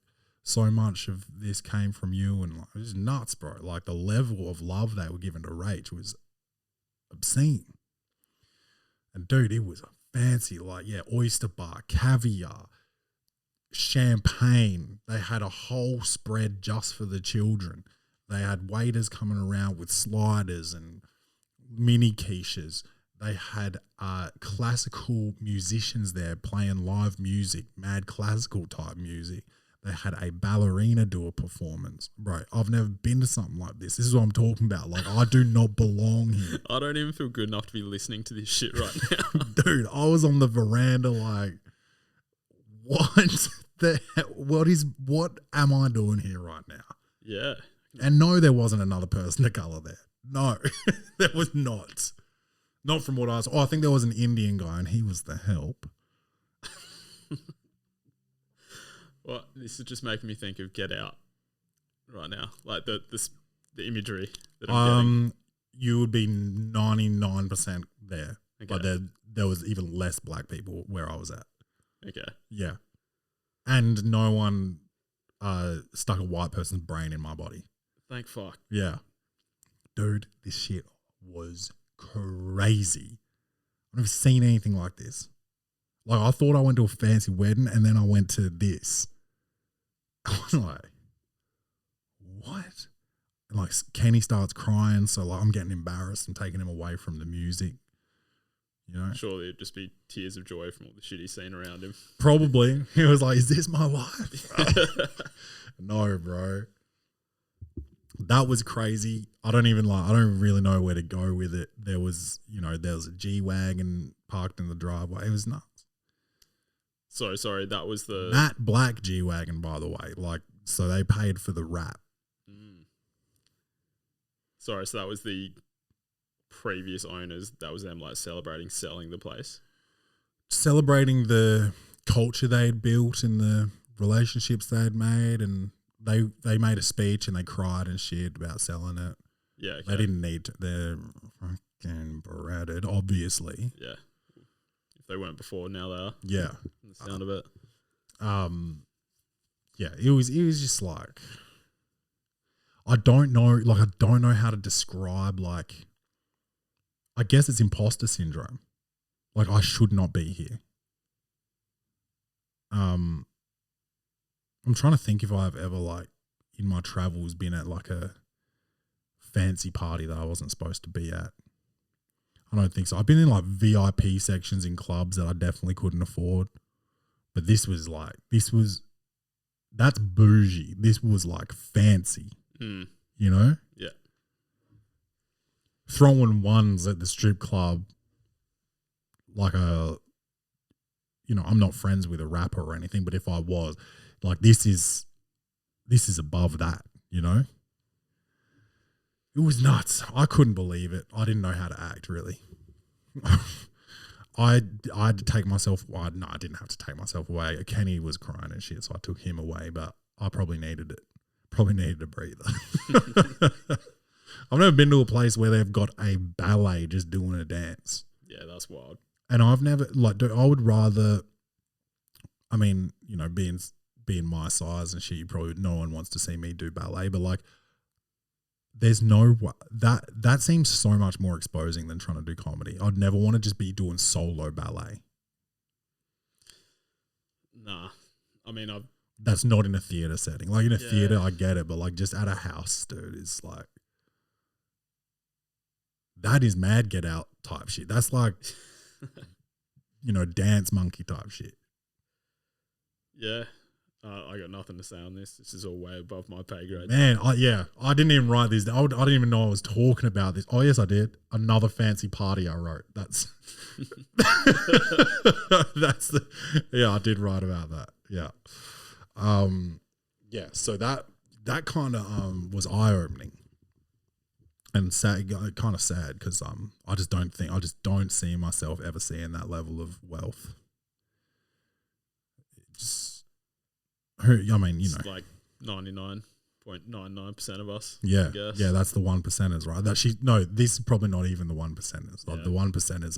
[SPEAKER 1] so much of this came from you, and like it was nuts, bro. Like the level of love they were giving to Rach was obscene. And dude, it was a fancy, like, yeah, oyster bar, caviar, champagne. They had a whole spread just for the children. They had waiters coming around with sliders and mini quiches. They had classical musicians there playing live music, mad classical type music. They had a ballerina do a performance. Bro, I've never been to something like this. This is what I'm talking about. Like, I do not belong here.
[SPEAKER 3] I don't even feel good enough to be listening to this shit right now.
[SPEAKER 1] Dude, I was on the veranda like, what am I doing here right now?
[SPEAKER 3] Yeah.
[SPEAKER 1] And no, there wasn't another person of color there. No, there was not. Not from what I was. Oh, I think there was an Indian guy, and he was the help.
[SPEAKER 3] Well, this is just making me think of Get Out right now. Like the imagery that I'm getting.
[SPEAKER 1] You would be 99% there.
[SPEAKER 3] Okay.
[SPEAKER 1] But there was even less black people where I was at.
[SPEAKER 3] Okay.
[SPEAKER 1] Yeah. And no one stuck a white person's brain in my body.
[SPEAKER 3] Thank fuck.
[SPEAKER 1] Yeah. Dude, this shit was crazy. I've never seen anything like this. Like, I thought I went to a fancy wedding, and then I went to this. I was like, what? And like, Kenny starts crying, so like I'm getting embarrassed and taking him away from the music. You know?
[SPEAKER 3] Surely it'd just be tears of joy from all the shit he's seen around him.
[SPEAKER 1] Probably. He was like, is this my wife? No, bro. That was crazy. I don't really know where to go with it. There was a G-Wagon parked in the driveway. It was nuts.
[SPEAKER 3] So sorry, that was the
[SPEAKER 1] Matte black G-Wagon, by the way. Like, so they paid for the wrap.
[SPEAKER 3] Sorry, so that was the previous owners. That was them like celebrating selling the place.
[SPEAKER 1] Celebrating the culture they had built and the relationships they had made, and they made a speech and they cried and shit about selling it.
[SPEAKER 3] Yeah, okay.
[SPEAKER 1] They didn't need to. They're fucking bratted, obviously.
[SPEAKER 3] Yeah. If they weren't before, now they are.
[SPEAKER 1] Yeah.
[SPEAKER 3] The sound of it.
[SPEAKER 1] Yeah, it was just like, I don't know how to describe, like, I guess it's imposter syndrome. Like, I should not be here. I'm trying to think if I've ever, like, in my travels been at like a fancy party that I wasn't supposed to be at. I don't think so. I've been in like VIP sections in clubs that I definitely couldn't afford. But that's bougie. This was like fancy. You know?
[SPEAKER 3] Yeah.
[SPEAKER 1] throwing ones at the strip club, like I'm not friends with a rapper or anything, but if I was, like, this is above that, you know? It was nuts. I couldn't believe it. I didn't know how to act, really. I had to take myself. Well, no, I didn't have to take myself away. Kenny was crying and shit, so I took him away. But I probably needed it. Probably needed a breather. I've never been to a place where they've got a ballet just doing a dance.
[SPEAKER 3] Yeah, that's wild.
[SPEAKER 1] And I've never I would rather. I mean, being my size and shit, no one wants to see me do ballet. But like, there's no that seems so much more exposing than trying to do comedy. I'd never want to just be doing solo ballet.
[SPEAKER 3] Nah, I mean,
[SPEAKER 1] that's not in a theater setting. Like in a theater, I get it, but like just at a house, dude, is like that is mad get out type shit. That's like dance monkey type shit.
[SPEAKER 3] Yeah. I got nothing to say on this. This is all way above my pay grade.
[SPEAKER 1] Man, I didn't even write this. I didn't even know I was talking about this. Oh, yes, I did. Another fancy party I wrote. That's I did write about that. Yeah. So that kind of was eye-opening and sad, kind of sad because I just don't see myself ever seeing that level of wealth. It's
[SPEAKER 3] like 99.99% of us.
[SPEAKER 1] Yeah,
[SPEAKER 3] I guess.
[SPEAKER 1] Yeah, that's the 1%ers, right? This is probably not even the 1%ers. Like the 1%ers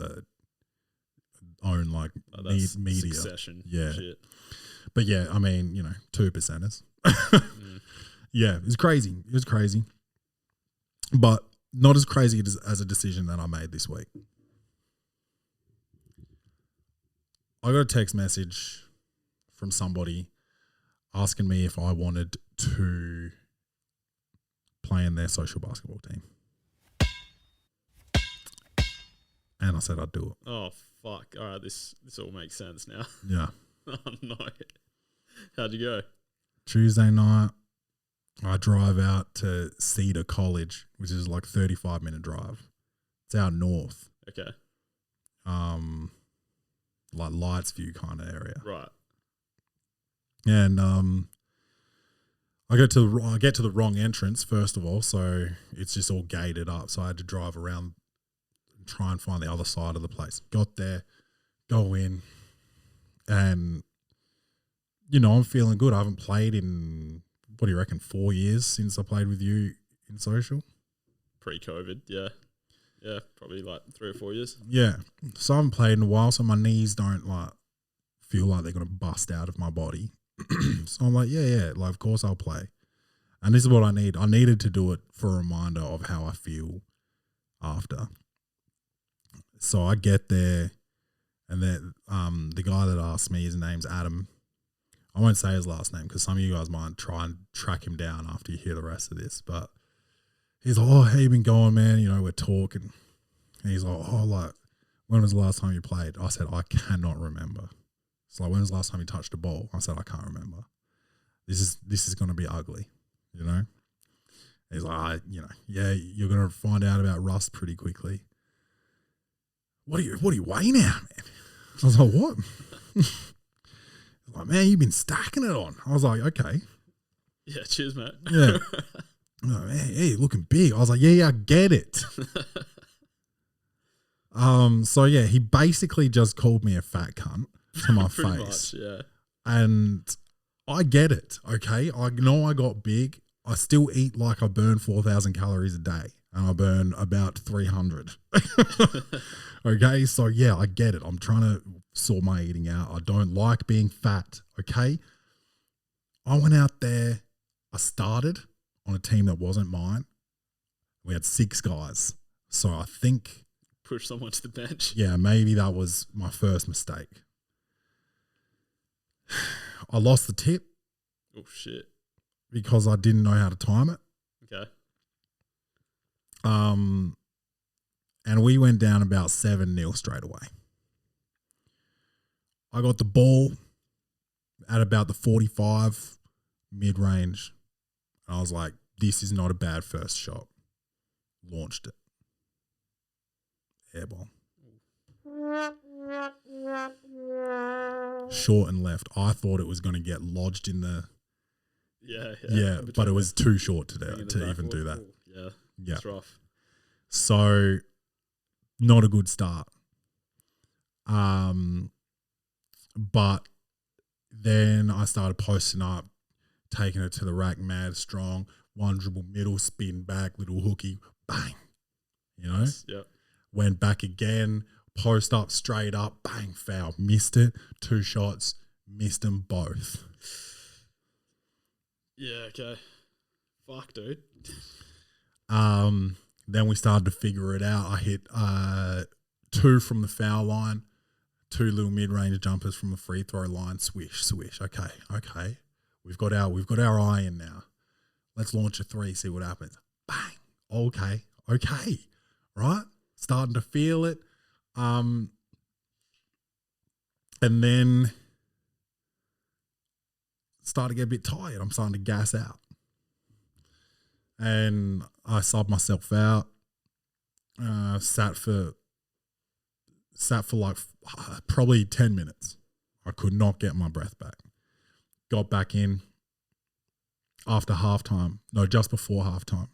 [SPEAKER 1] own like media.
[SPEAKER 3] Succession.
[SPEAKER 1] Yeah,
[SPEAKER 3] shit.
[SPEAKER 1] But yeah, 2%ers. Yeah, it was crazy. It was crazy, but not as crazy as a decision that I made this week. I got a text message from somebody asking me if I wanted to play in their social basketball team. And I said I'd do it.
[SPEAKER 3] Oh, fuck. All right, this all makes sense now.
[SPEAKER 1] Yeah.
[SPEAKER 3] Oh, no. How'd you go?
[SPEAKER 1] Tuesday night, I drive out to Cedar College, which is like 35-minute drive. It's out north.
[SPEAKER 3] Okay.
[SPEAKER 1] Like Lightsview kind of area.
[SPEAKER 3] Right.
[SPEAKER 1] And I get to the wrong entrance first of all, so it's just all gated up. So I had to drive around and try and find the other side of the place. Got there, go in, and I'm feeling good. I haven't played in, what do you reckon, 4 years since I played with you in social?
[SPEAKER 3] Pre-COVID, yeah. Yeah, probably like 3 or 4 years.
[SPEAKER 1] Yeah. So I haven't played in a while, so my knees don't like feel like they're going to bust out of my body. So I'm like, yeah, like of course I'll play. And this is what I need. I needed to do it for a reminder of how I feel after. So I get there, and then the guy that asked me, his name's Adam. I won't say his last name because some of you guys might try and track him down after you hear the rest of this. But he's like, oh, how you been going, man? We're talking. And he's like, oh, like, when was the last time you played? I said, I cannot remember. It's like, when was the last time you touched a ball? I said, I can't remember. This is going to be ugly, He's like, yeah, you're going to find out about rust pretty quickly. What are you weighing now, man? I was like, what? He's like, man, you've been stacking it on. I was like, okay.
[SPEAKER 3] Yeah, cheers, mate.
[SPEAKER 1] Yeah. Oh, man, hey, you're looking big. I was like, yeah, I get it. So yeah, he basically just called me a fat cunt to my face.
[SPEAKER 3] Much, yeah.
[SPEAKER 1] And I get it, okay? I know I got big. I still eat like I burn 4,000 calories a day, and I burn about 300. Okay, so yeah, I get it. I'm trying to sort my eating out. I don't like being fat, okay? I went out there. I started on a team that wasn't mine. We had 6 guys. So I think...
[SPEAKER 3] Push someone to the bench.
[SPEAKER 1] Yeah, maybe that was my first mistake. I lost the tip.
[SPEAKER 3] Oh, shit.
[SPEAKER 1] Because I didn't know how to time it.
[SPEAKER 3] Okay.
[SPEAKER 1] And we went down about 7-0 straight away. I got the ball at about the 45 mid-range. And I was like, this is not a bad first shot. Launched it. air ball. Short and left. I thought it was going to get lodged in the... Yeah, but it was too short to even do that.
[SPEAKER 3] Ooh, yeah, it's rough.
[SPEAKER 1] So, not a good start. But then I started posting up, taking it to the rack, mad strong, one dribble middle, spin back, little hooky, bang. You know?
[SPEAKER 3] Yeah.
[SPEAKER 1] Went back again, post up, straight up, bang, foul. Missed it. 2 shots, missed them both.
[SPEAKER 3] Yeah, okay. Fuck, dude.
[SPEAKER 1] Then we started to figure it out. I hit 2 from the foul line, 2 little mid-range jumpers from the free throw line. Swish, swish. Okay. We've got our eye in now. Let's launch a 3, see what happens. Bang. Okay. Right? Starting to feel it. And then started to get a bit tired. I'm starting to gas out. And I subbed myself out. Sat for like probably 10 minutes. I could not get my breath back. Got back in after halftime. No, just before halftime.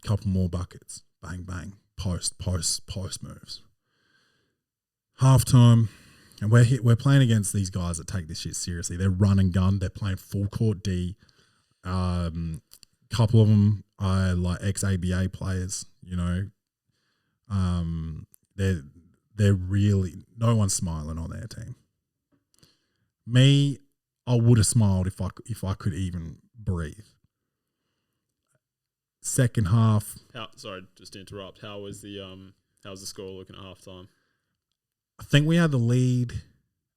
[SPEAKER 1] Couple more buckets. Bang, bang. Post moves. Halftime. And we're playing against these guys that take this shit seriously. They're run and gun. They're playing full court D. Couple of them are like ex-ABA players, you know. They're really, no one's smiling on their team. Me, I would have smiled if I could even breathe. Second half.
[SPEAKER 3] Sorry, just to interrupt. How was the score looking at halftime?
[SPEAKER 1] I think we had the lead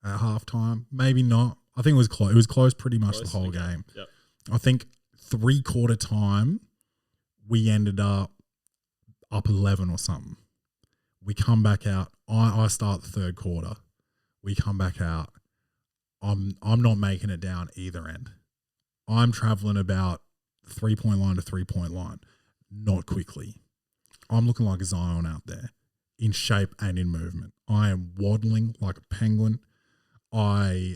[SPEAKER 1] at halftime. Maybe not. I think it was close. It was close pretty much the whole game.
[SPEAKER 3] Yep.
[SPEAKER 1] I think 3/4 time we ended up 11 or something. We come back out. I start the third quarter. We come back out. I'm not making it down either end. I'm traveling about 3-point line to 3-point line, not quickly. I'm looking like a Zion out there, in shape and in movement. I am waddling like a penguin. I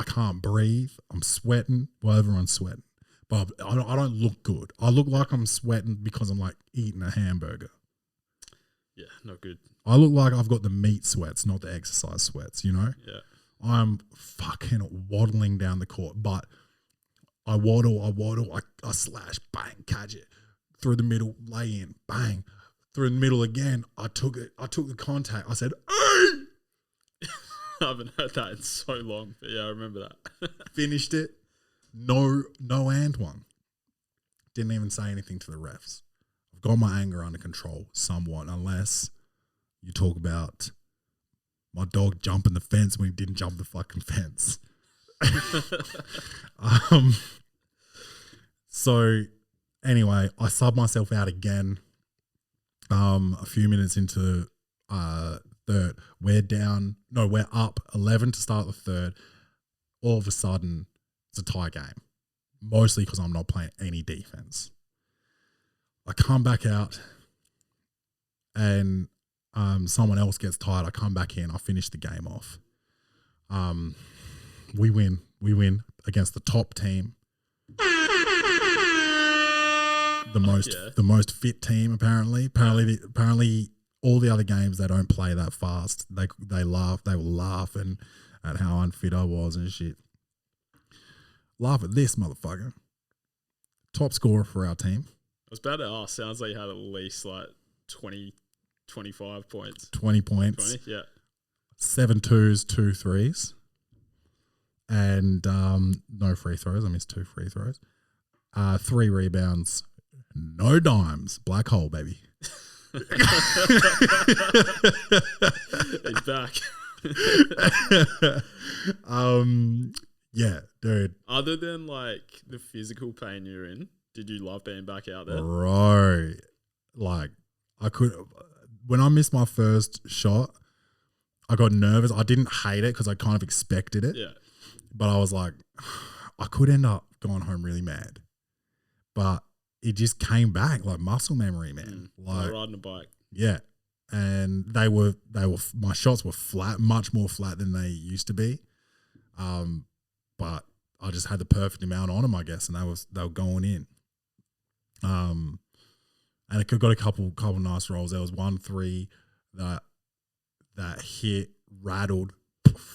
[SPEAKER 1] can't breathe. I'm sweating. Well, everyone's sweating. But I don't look good. I look like I'm sweating because I'm like eating a hamburger.
[SPEAKER 3] Yeah, not good.
[SPEAKER 1] I look like I've got the meat sweats, not the exercise sweats, you know?
[SPEAKER 3] Yeah.
[SPEAKER 1] I'm fucking waddling down the court. But I waddle, I slash, bang, catch it. Through the middle, lay in, bang. Through the middle again, I took the contact. I said, hey!
[SPEAKER 3] I haven't heard that in so long, but yeah, I remember that.
[SPEAKER 1] Finished it. No and one. Didn't even say anything to the refs. I've got my anger under control somewhat, unless you talk about my dog jumping the fence when he didn't jump the fucking fence. So anyway, I subbed myself out again. A few minutes into third, we're up 11 to start the third. All of a sudden, it's a tie game, mostly because I'm not playing any defense. I come back out and someone else gets tired. I come back in. I finish the game off. We win against the top team. The most fit team apparently. Apparently all the other games they don't play that fast. They were laughing at how unfit I was and shit. Laugh at this motherfucker. Top scorer for our team.
[SPEAKER 3] I was about to ask. Sounds like you had at least like 20, 25 points.
[SPEAKER 1] 20 points.
[SPEAKER 3] 20, yeah.
[SPEAKER 1] 7 2s, 2 3s. And no free throws. I missed 2 free throws. 3 rebounds. No dimes. Black hole, baby.
[SPEAKER 3] He's back.
[SPEAKER 1] Yeah, dude.
[SPEAKER 3] Other than like the physical pain you're in, did you love being back out there?
[SPEAKER 1] Bro, like when I missed my first shot, I got nervous. I didn't hate it because I kind of expected it.
[SPEAKER 3] Yeah. But
[SPEAKER 1] I was like, I could end up going home really mad. But it just came back like muscle memory, man.
[SPEAKER 3] Like riding a bike.
[SPEAKER 1] Yeah. And they were my shots were flat, much more flat than they used to be. But I just had the perfect amount on them, I guess, and they were going in. And it got a couple nice rolls. There was 1-3 that hit, rattled,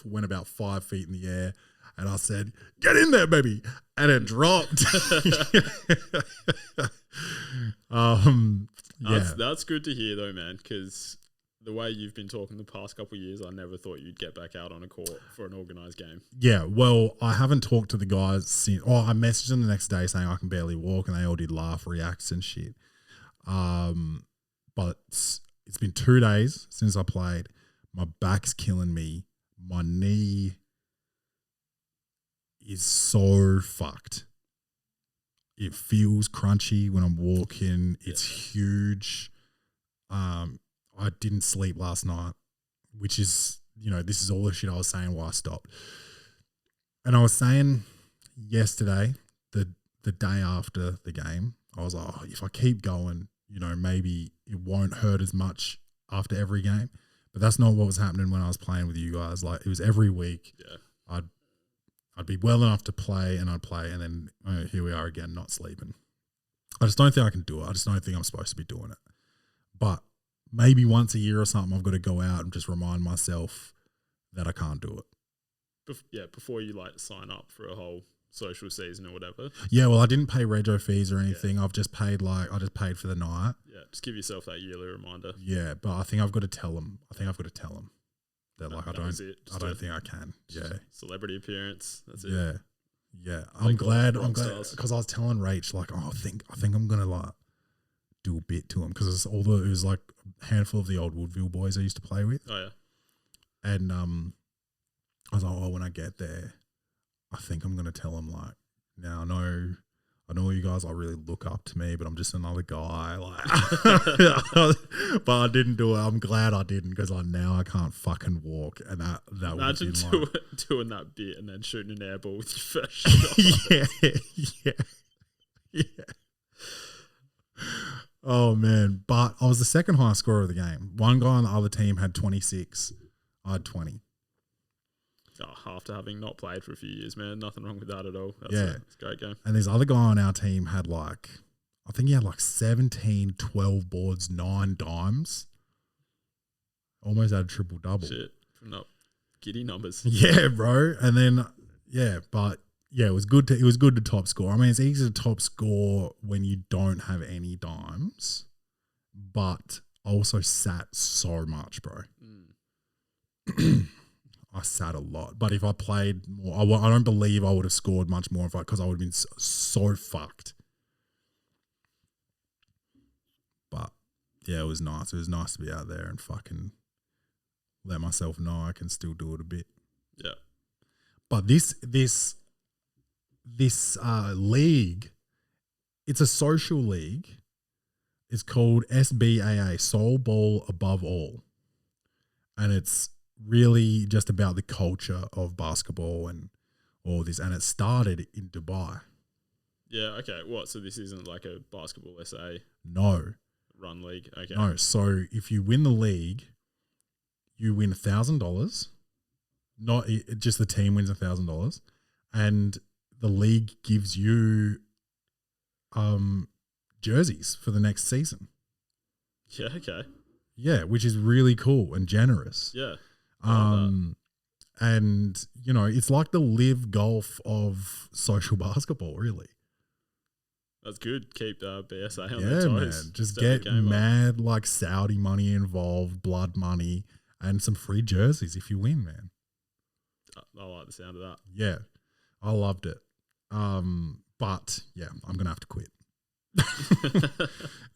[SPEAKER 1] went about 5 feet in the air, and I said, "Get in there, baby!" And it dropped.
[SPEAKER 3] That's good to hear, though, man. Because the way you've been talking the past couple of years, I never thought you'd get back out on a court for an organised game.
[SPEAKER 1] Yeah, well, I haven't talked to the guys since. Oh, I messaged them the next day saying I can barely walk, and they all did laugh reacts and shit. But it's been 2 days since I played. My back's killing me. My knee is so fucked. It feels crunchy when I'm walking. It's huge. I didn't sleep last night, which is, this is all the shit I was saying why I stopped. And I was saying yesterday, the day after the game, I was like, oh, if I keep going, maybe it won't hurt as much after every game. But that's not what was happening when I was playing with you guys. Like, it was every week.
[SPEAKER 3] Yeah.
[SPEAKER 1] I'd be well enough to play, and I'd play, and then here we are again, not sleeping. I just don't think I can do it. I just don't think I'm supposed to be doing it. But maybe once a year or something, I've got to go out and just remind myself that I can't do it.
[SPEAKER 3] Before you sign up for a whole social season or whatever.
[SPEAKER 1] Yeah, well, I didn't pay rego fees or anything. I've just paid I just paid for the night.
[SPEAKER 3] Yeah, just give yourself that yearly reminder.
[SPEAKER 1] Yeah, but I think I've got to tell them. That I don't think I can. Yeah.
[SPEAKER 3] Celebrity appearance. That's it.
[SPEAKER 1] Yeah. Yeah. I'm glad because I was telling Rach I think I'm gonna do a bit to him because it was like a handful of the old Woodville boys I used to play with.
[SPEAKER 3] Oh yeah.
[SPEAKER 1] And I was like, when I get there, I think I'm gonna tell him now I know you guys really look up to me, but I'm just another guy. But I didn't do it. I'm glad I didn't because now I can't fucking walk, and that
[SPEAKER 3] imagine doing that bit and then shooting an air ball with your first shot.
[SPEAKER 1] yeah. Oh man! But I was the second highest scorer of the game. One guy on the other team had 26. I had 20.
[SPEAKER 3] After having not played for a few years, man, nothing wrong with that at all. It's a great game.
[SPEAKER 1] And this other guy on our team had I think he had 17, 12 boards, 9 dimes. Almost had a triple double.
[SPEAKER 3] Shit, from up giddy numbers.
[SPEAKER 1] Yeah, bro. And then it was good to top score. I mean, it's easy to top score when you don't have any dimes, but I also sat so much, bro. I sat a lot, but if I played more, I don't believe I would have scored much more because I would have been so fucked. But yeah, it was nice. It was nice to be out there and fucking let myself know I can still do it a bit.
[SPEAKER 3] Yeah.
[SPEAKER 1] But this league, it's a social league. It's called SBAA, Soul Ball Above All, and it's really just about the culture of basketball and all this, and it started in Dubai.
[SPEAKER 3] Yeah, okay. What? So this isn't like a basketball SA?
[SPEAKER 1] No.
[SPEAKER 3] Run league? Okay.
[SPEAKER 1] No. So if you win the league, you win $1,000. Not just the team wins $1,000, and the league gives you jerseys for the next season.
[SPEAKER 3] Yeah. Okay.
[SPEAKER 1] Yeah, which is really cool and generous.
[SPEAKER 3] Yeah.
[SPEAKER 1] And it's like the live golf of social basketball, really.
[SPEAKER 3] That's good. Keep BSA on
[SPEAKER 1] yeah,
[SPEAKER 3] their toes.
[SPEAKER 1] Man. Just get mad Saudi money involved, blood money, and some free jerseys if you win, man.
[SPEAKER 3] I like the sound of that.
[SPEAKER 1] Yeah, I loved it. But yeah, I'm gonna have to quit.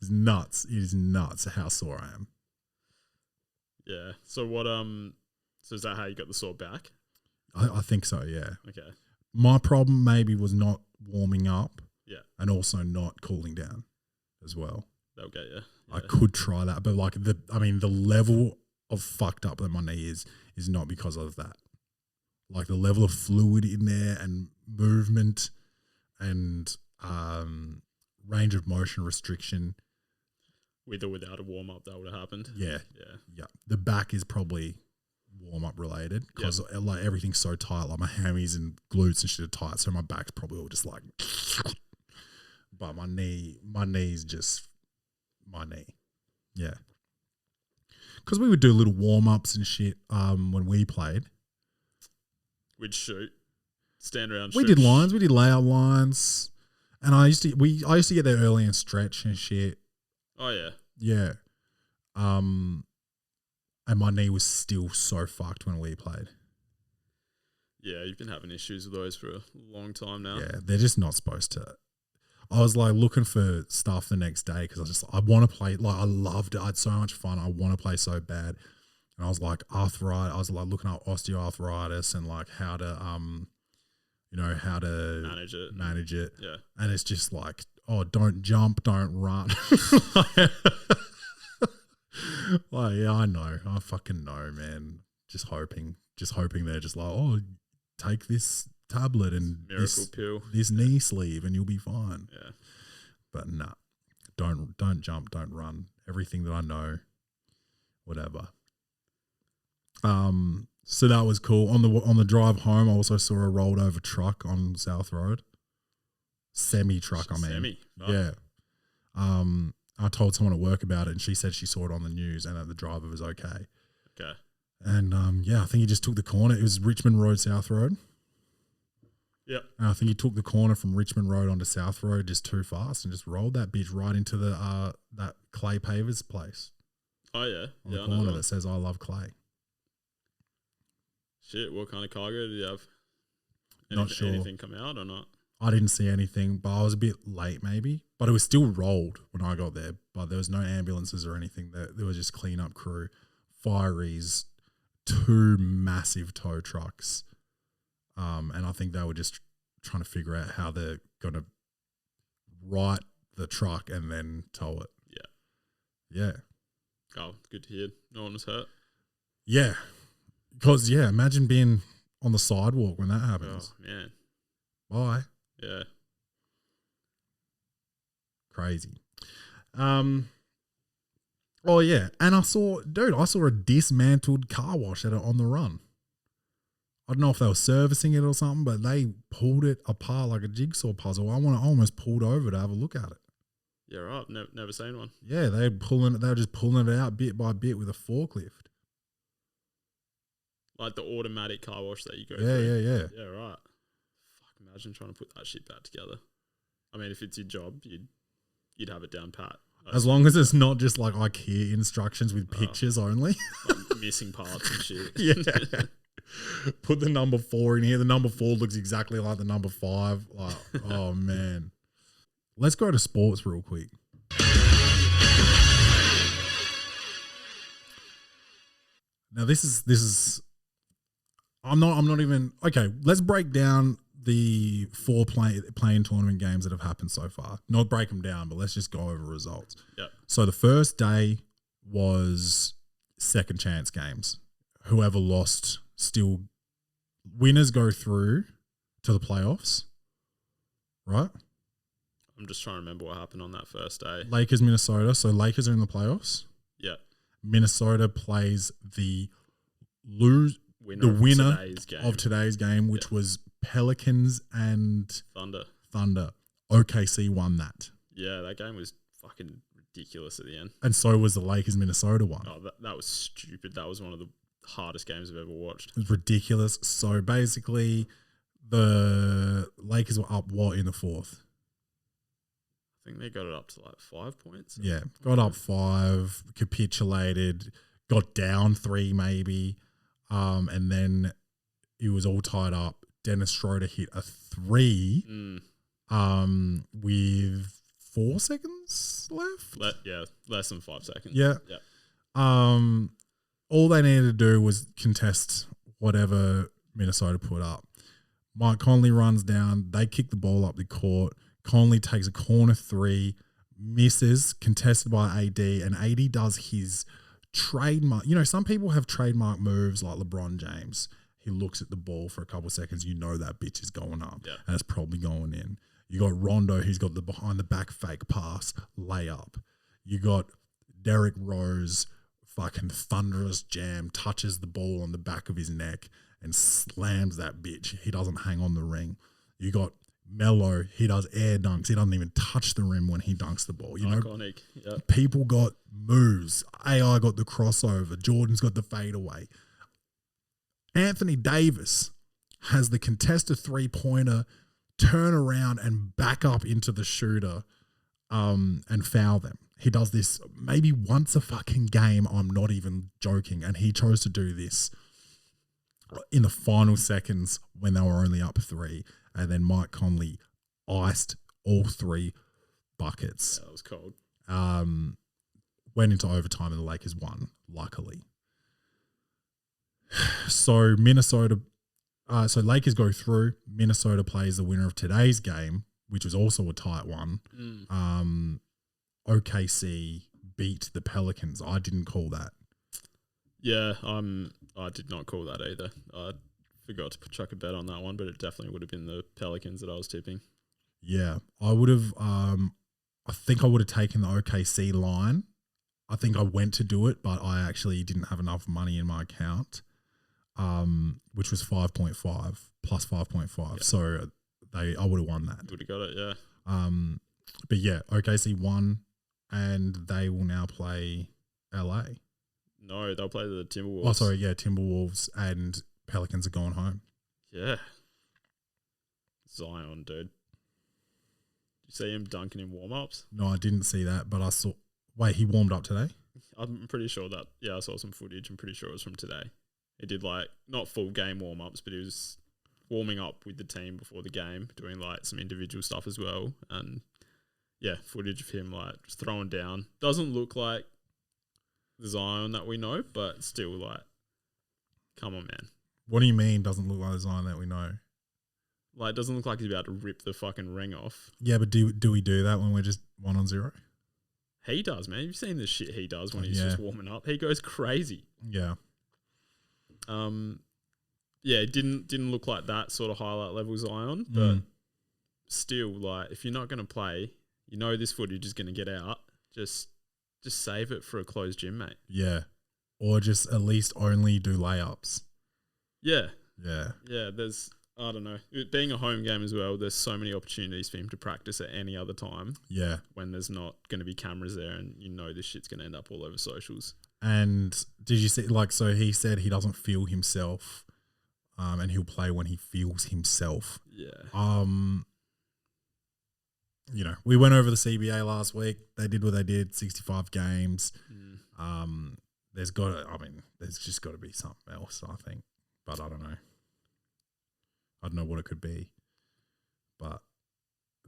[SPEAKER 1] It's nuts. It is nuts how sore I am.
[SPEAKER 3] Yeah. So what? So is that how you got the sore back?
[SPEAKER 1] I think so. Yeah.
[SPEAKER 3] Okay.
[SPEAKER 1] My problem maybe was not warming up.
[SPEAKER 3] Yeah.
[SPEAKER 1] And also not cooling down, as well.
[SPEAKER 3] That'll get you. Yeah.
[SPEAKER 1] I could try that, but the level of fucked up that my knee is not because of that. Like the level of fluid in there and movement and range of motion restriction.
[SPEAKER 3] With or without a warm up, that would have happened.
[SPEAKER 1] Yeah.
[SPEAKER 3] Yeah.
[SPEAKER 1] Yeah. The back is probably warm up related because like everything's so tight. Like my hammies and glutes and shit are tight, so my back's probably all just like. But my knee's just my knee. Yeah. Because we would do little warm ups and shit when we played.
[SPEAKER 3] We'd shoot, stand around.
[SPEAKER 1] We did lines. We did layout lines, and I used to get there early and stretch and shit.
[SPEAKER 3] Oh yeah.
[SPEAKER 1] Yeah. And my knee was still so fucked when we played.
[SPEAKER 3] Yeah, you've been having issues with those for a long time now.
[SPEAKER 1] Yeah, they're just not supposed to. I was like looking for stuff the next day because I want to play. Like I loved it. I had so much fun. I want to play so bad. And I was like arthritis. I was like looking up osteoarthritis and like how to how to manage it.
[SPEAKER 3] Yeah.
[SPEAKER 1] And it's just like, oh, don't jump, don't run. Like, yeah, I know. I fucking know, man. Just hoping they're just like, oh, take this tablet and
[SPEAKER 3] miracle pill,
[SPEAKER 1] this knee sleeve, and you'll be fine.
[SPEAKER 3] Yeah.
[SPEAKER 1] But nah, don't jump, don't run. Everything that I know, whatever. So that was cool. On the drive home, I also saw a rolled over truck on South Road. Semi truck, I mean.
[SPEAKER 3] Semi. Oh.
[SPEAKER 1] Yeah. I told someone at work about it, and she said she saw it on the news and that the driver was okay.
[SPEAKER 3] Okay.
[SPEAKER 1] And I think he just took the corner. It was Richmond Road, South Road.
[SPEAKER 3] Yep.
[SPEAKER 1] And I think he took the corner from Richmond Road onto South Road just too fast and just rolled that bitch right into the that Clay Pavers place.
[SPEAKER 3] Oh yeah.
[SPEAKER 1] On the corner that says "I love Clay."
[SPEAKER 3] Shit, what kind of cargo did you have?
[SPEAKER 1] Not sure.
[SPEAKER 3] Anything come out or not?
[SPEAKER 1] I didn't see anything, but I was a bit late maybe. But it was still rolled when I got there. But there was no ambulances or anything. There was just cleanup crew, fireys, 2 massive tow trucks. And I think they were just trying to figure out how they're going to right the truck and then tow it. Yeah. Yeah.
[SPEAKER 3] Oh, good to hear. No one was hurt.
[SPEAKER 1] Yeah. Because, yeah, imagine being on the sidewalk when that happens.
[SPEAKER 3] Oh, man.
[SPEAKER 1] Bye.
[SPEAKER 3] Yeah.
[SPEAKER 1] Crazy. Oh, yeah. And I saw a dismantled car wash on the run. I don't know if they were servicing it or something, but they pulled it apart like a jigsaw puzzle. I almost pulled over to have a look at it.
[SPEAKER 3] Yeah, right. Never seen one.
[SPEAKER 1] Yeah, they were just pulling it out bit by bit with a forklift.
[SPEAKER 3] Like the automatic car wash that you go
[SPEAKER 1] through. Yeah.
[SPEAKER 3] Yeah, right. Fuck, imagine trying to put that shit back together. I mean, if it's your job, you'd have it down pat.
[SPEAKER 1] As long as it's not just like IKEA instructions with pictures only.
[SPEAKER 3] Like missing parts and shit.
[SPEAKER 1] Yeah. Put the number 4 in here. The number 4 looks exactly like the number 5. Like, oh man. Let's go to sports real quick. Now this is I'm not even okay, let's break down the 4 playing tournament games that have happened so far. Not break them down, but let's just go over results.
[SPEAKER 3] Yep.
[SPEAKER 1] So the first day was second chance games. Whoever lost still winners go through to the playoffs, right?
[SPEAKER 3] I'm just trying to remember what happened on that first day.
[SPEAKER 1] Lakers, Minnesota. So Lakers are in the playoffs.
[SPEAKER 3] Yeah.
[SPEAKER 1] Minnesota plays the winner of today's game, which was Pelicans and Thunder. OKC won that.
[SPEAKER 3] Yeah, that game was fucking ridiculous at the end.
[SPEAKER 1] And so was the Lakers, Minnesota one.
[SPEAKER 3] Oh, that was stupid. That was one of the hardest games I've ever watched.
[SPEAKER 1] It was ridiculous. So basically, the Lakers were up in the 4th?
[SPEAKER 3] I think they got it up to like 5 points.
[SPEAKER 1] Yeah, got up 5, capitulated, got down 3 maybe, and then it was all tied up. Dennis Schroeder hit a 3 with 4 seconds left.
[SPEAKER 3] Less than 5 seconds.
[SPEAKER 1] Yeah. All they needed to do was contest whatever Minnesota put up. Mike Conley runs down. They kick the ball up the court. Conley takes a corner 3, misses, contested by AD, and AD does his trademark. You know, some people have trademark moves like LeBron James. He looks at the ball for a couple of seconds. You know that bitch is going up, and it's probably going in. You got Rondo, he's got the behind the back fake pass layup. You got Derrick Rose, fucking thunderous jam, touches the ball on the back of his neck and slams that bitch. He doesn't hang on the ring. You got Melo, he does air dunks. He doesn't even touch the rim when he dunks the ball. You
[SPEAKER 3] Iconic.
[SPEAKER 1] know, people got moves. AI got the crossover. Jordan's got the fadeaway. Anthony Davis has the contested 3-pointer, turn around and back up into the shooter and foul them. He does this maybe once a fucking game. I'm not even joking. And he chose to do this in the final seconds when they were only up 3. And then Mike Conley iced all 3 buckets.
[SPEAKER 3] Yeah, that was cold.
[SPEAKER 1] Went into overtime and the Lakers won, luckily. So so Lakers go through. Minnesota plays the winner of today's game, which was also a tight one. OKC beat the Pelicans. I didn't call that.
[SPEAKER 3] Yeah, I did not call that either. I forgot to chuck a bet on that one, but it definitely would have been the Pelicans that I was tipping.
[SPEAKER 1] Yeah, I would have. I think I would have taken the OKC line. I think I went to do it, but I actually didn't have enough money in my account, which was 5.5 plus 5.5. Yeah. So I would have won that.
[SPEAKER 3] Would have got it, yeah.
[SPEAKER 1] But yeah, OKC won, and they will now play LA.
[SPEAKER 3] No, they'll play the Timberwolves.
[SPEAKER 1] Oh, sorry, yeah, Timberwolves and Pelicans are going home.
[SPEAKER 3] Yeah. Zion, dude. Did you see him dunking in warm-ups?
[SPEAKER 1] No, I didn't see that, but I saw... Wait, he warmed up today?
[SPEAKER 3] I'm pretty sure that... Yeah, I saw some footage. I'm pretty sure it was from today. He did, like, not full game warm-ups, but he was warming up with the team before the game, doing, like, some individual stuff as well. And, yeah, footage of him, like, just throwing down. Doesn't look like the Zion that we know, but still, like, come on, man.
[SPEAKER 1] What do you mean doesn't look like the Zion that we know?
[SPEAKER 3] Like, it doesn't look like he's about to rip the fucking ring off.
[SPEAKER 1] Yeah, but do we do that when we're just 1-0?
[SPEAKER 3] He does, man. You've seen the shit he does when he's just warming up. He goes crazy.
[SPEAKER 1] Yeah.
[SPEAKER 3] Yeah, it didn't look like that sort of highlight level Zion, but still, like, if you're not going to play, you know this footage is going to get out. Just save it for a closed gym, mate.
[SPEAKER 1] Yeah. Or just at least only do layups.
[SPEAKER 3] Yeah.
[SPEAKER 1] Yeah.
[SPEAKER 3] Yeah, there's... I don't know. It being a home game as well, there's so many opportunities for him to practice at any other time.
[SPEAKER 1] Yeah.
[SPEAKER 3] When there's not going to be cameras there and you know this shit's going to end up all over socials.
[SPEAKER 1] And did you see, like, so he said he doesn't feel himself and he'll play when he feels himself.
[SPEAKER 3] Yeah.
[SPEAKER 1] You know, we went over the CBA last week. They did what they did, 65 games. There's just got to be something else, I think. But I don't know. I don't know what it could be, but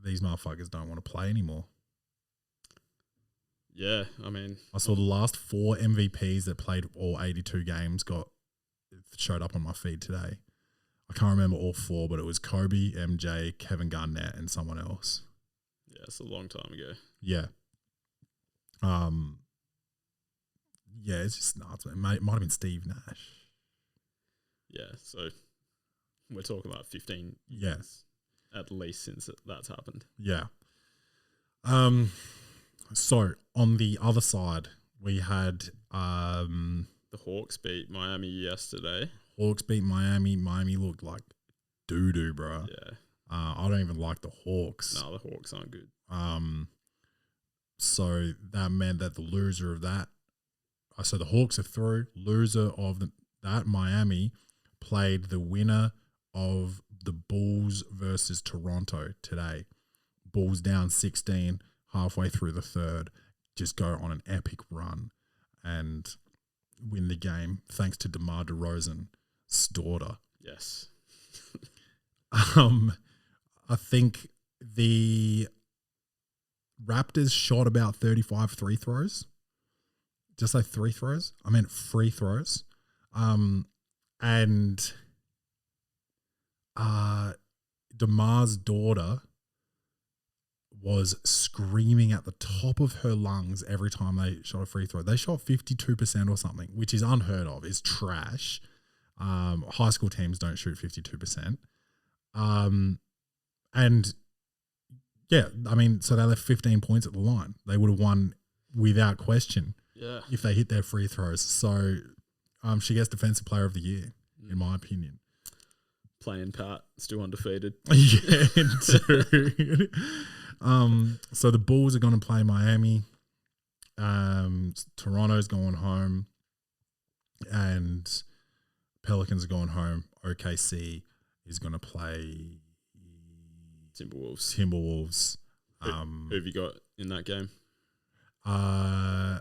[SPEAKER 1] these motherfuckers don't want to play anymore.
[SPEAKER 3] Yeah, I mean...
[SPEAKER 1] I saw the last 4 MVPs that played all 82 games showed up on my feed today. I can't remember all 4, but it was Kobe, MJ, Kevin Garnett, and someone else.
[SPEAKER 3] Yeah, it's a long time ago.
[SPEAKER 1] Yeah. Yeah, it's just nuts. It might have been Steve Nash.
[SPEAKER 3] Yeah, so... We're talking about 15
[SPEAKER 1] years
[SPEAKER 3] at least since that's happened.
[SPEAKER 1] Yeah. So on the other side, we had
[SPEAKER 3] the Hawks beat Miami yesterday.
[SPEAKER 1] Hawks beat Miami. Miami looked like doo-doo, bro.
[SPEAKER 3] Yeah.
[SPEAKER 1] I don't even like the Hawks.
[SPEAKER 3] No, the Hawks aren't good.
[SPEAKER 1] So that meant that the loser of that, so the Hawks are through. Loser of that, Miami, played the winner of the Bulls versus Toronto today. Bulls down 16 halfway through the third, just go on an epic run and win the game thanks to DeMar DeRozan's daughter.
[SPEAKER 3] Yes.
[SPEAKER 1] I think the Raptors shot about 35 free throws. Just like free throws. I meant free throws. And DeMar's daughter was screaming at the top of her lungs every time they shot a free throw. They shot 52% or something, which is unheard of. It's trash. High school teams don't shoot 52%. And Yeah, I mean, so they left 15 points at the line. They would have won without question if they hit their free throws. So she gets Defensive Player of the Year, in my opinion.
[SPEAKER 3] Playing Pat, still undefeated.
[SPEAKER 1] Yeah, dude. So the Bulls are going to play Miami. Toronto's going home. And Pelicans are going home. OKC is going to play Timberwolves.
[SPEAKER 3] Who have you got in that game?
[SPEAKER 1] I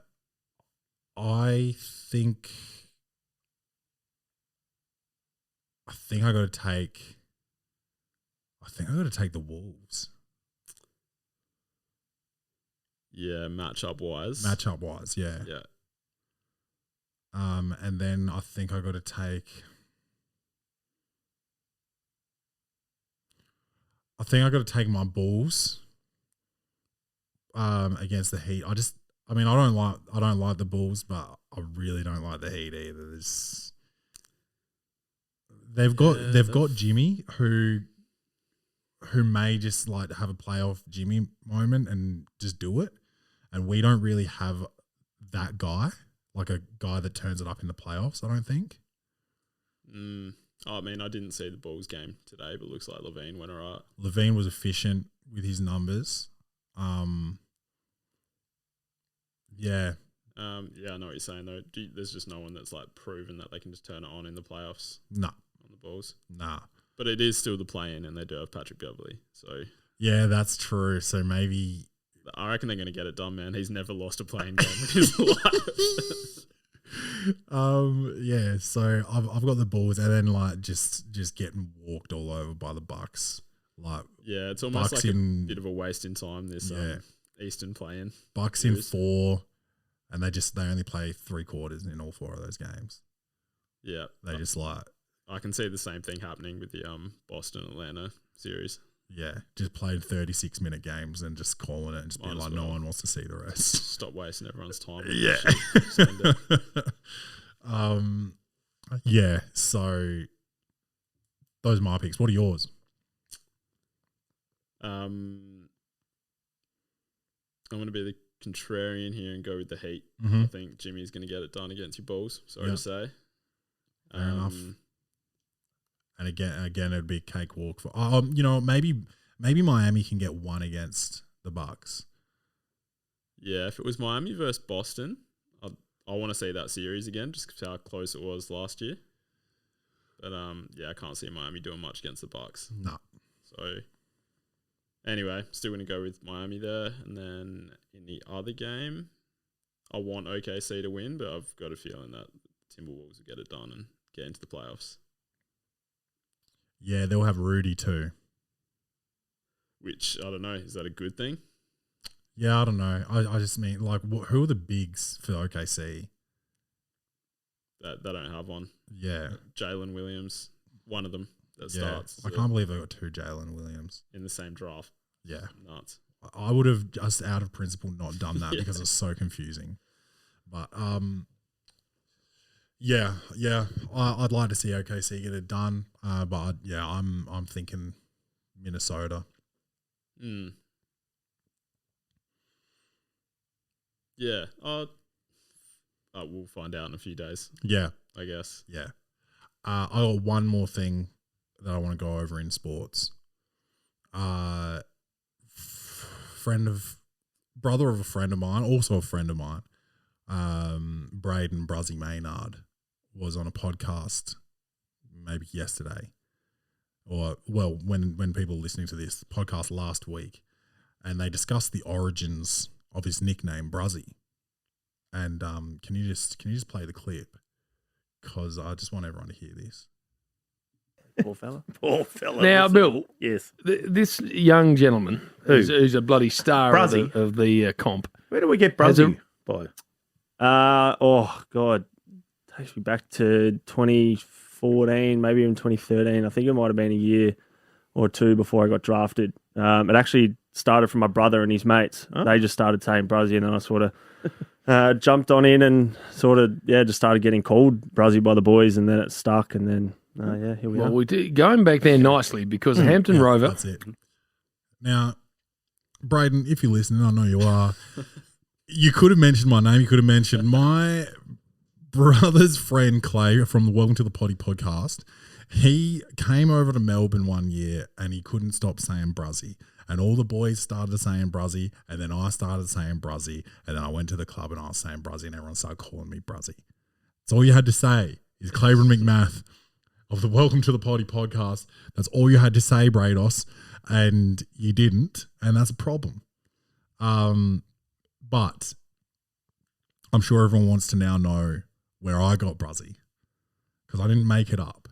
[SPEAKER 1] think I got to take. I think I got to take the Wolves.
[SPEAKER 3] Yeah, matchup wise,
[SPEAKER 1] yeah.
[SPEAKER 3] Yeah.
[SPEAKER 1] And then I think I got to take. I think I got to take my Bulls. Against the Heat. I don't like the Bulls, but I really don't like the Heat either. They've got Jimmy who may just like have a playoff Jimmy moment and just do it, and we don't really have that guy, like a guy that turns it up in the playoffs. I don't think.
[SPEAKER 3] I mean, I didn't see the Bulls game today, but it looks like Levine went all right.
[SPEAKER 1] Levine was efficient with his numbers. Yeah.
[SPEAKER 3] Yeah, I know what you're saying though. There's just no one that's like proven that they can just turn it on in the playoffs.
[SPEAKER 1] No.
[SPEAKER 3] On the Bulls.
[SPEAKER 1] Nah.
[SPEAKER 3] But it is still the play-in, and they do have Patrick Beverley. So
[SPEAKER 1] yeah, that's true. So maybe
[SPEAKER 3] I reckon they're going to get it done, man. He's never lost a play-in game in his life.
[SPEAKER 1] Yeah. So I've got the Bulls, and then like just getting walked all over by the Bucks. Like
[SPEAKER 3] yeah, it's almost
[SPEAKER 1] Bucks
[SPEAKER 3] like a
[SPEAKER 1] in,
[SPEAKER 3] bit of a waste in time. This Eastern play-in.
[SPEAKER 1] Bucks in 4, and they only play 3 quarters in all 4 of those games.
[SPEAKER 3] Yeah,
[SPEAKER 1] they just like.
[SPEAKER 3] I can see the same thing happening with the Boston Atlanta series.
[SPEAKER 1] Yeah, just played 36-minute games and just calling it and just being like, no one wants to see the rest.
[SPEAKER 3] Stop wasting everyone's time.
[SPEAKER 1] Yeah. Yeah. So those are my picks. What are yours?
[SPEAKER 3] I'm going to be the contrarian here and go with the Heat.
[SPEAKER 1] Mm-hmm.
[SPEAKER 3] I think Jimmy's going to get it done against your Bulls. Sorry to say.
[SPEAKER 1] Fair enough. And again, it'd be a cakewalk for. Maybe Miami can get one against the Bucks.
[SPEAKER 3] Yeah, if it was Miami versus Boston, I want to see that series again, just because how close it was last year. But I can't see Miami doing much against the Bucks.
[SPEAKER 1] No.
[SPEAKER 3] So anyway, still going to go with Miami there, and then in the other game, I want OKC to win, but I've got a feeling that Timberwolves will get it done and get into the playoffs.
[SPEAKER 1] Yeah, they'll have Rudy too.
[SPEAKER 3] Which, I don't know, is that a good thing?
[SPEAKER 1] Yeah, I don't know. I just mean, like, who are the bigs for OKC?
[SPEAKER 3] That they don't have one.
[SPEAKER 1] Yeah.
[SPEAKER 3] Jalen Williams, one of them that starts.
[SPEAKER 1] I can't believe they got 2 Jalen Williams.
[SPEAKER 3] In the same draft.
[SPEAKER 1] Yeah.
[SPEAKER 3] Nuts.
[SPEAKER 1] I would have just out of principle not done that because it's so confusing. But, I'd like to see OKC get it done. But I'm thinking Minnesota.
[SPEAKER 3] Yeah. We'll find out in a few days.
[SPEAKER 1] Yeah.
[SPEAKER 3] I guess.
[SPEAKER 1] Yeah. I got one more thing that I want to go over in sports. Brother of a friend of mine, also a friend of mine, Braden Bruzzy Maynard, was on a podcast maybe yesterday, or when people are listening to this podcast last week, and they discussed the origins of his nickname Bruzzy. And can you just play the clip? Because I just want everyone to hear this.
[SPEAKER 4] Poor fella.
[SPEAKER 5] Now, Bill,
[SPEAKER 4] yes,
[SPEAKER 5] this young gentleman who's a bloody star of the comp.
[SPEAKER 4] Where do we get Bruzzy by? Oh God, takes me back to 2014, maybe even 2013. I think it might have been a year or two before I got drafted. It actually started from my brother and his mates. Oh. They just started saying Bruzzy, and I sort of jumped on in and sort of just started getting called Bruzzy by the boys, and then it stuck, and then. Here we are.
[SPEAKER 5] We going back there nicely because Hampton Rover.
[SPEAKER 1] That's it. Now, Braden, if you're listening, I know you are. You could have mentioned my name. You could have mentioned my brother's friend Clay from the Welcome to the Poddy podcast. He came over to Melbourne one year and he couldn't stop saying Bruzzy. And all the boys started saying Bruzzy, and then I started saying Bruzzy, and then I went to the club and I was saying Bruzzy, and everyone started calling me Bruzzy. That's all you had to say is Clayton McMath of the Welcome to the Poddy podcast. That's all you had to say, Brados, and you didn't, and that's a problem. But I'm sure everyone wants to now know where I got Bruzzy, because I didn't make it up.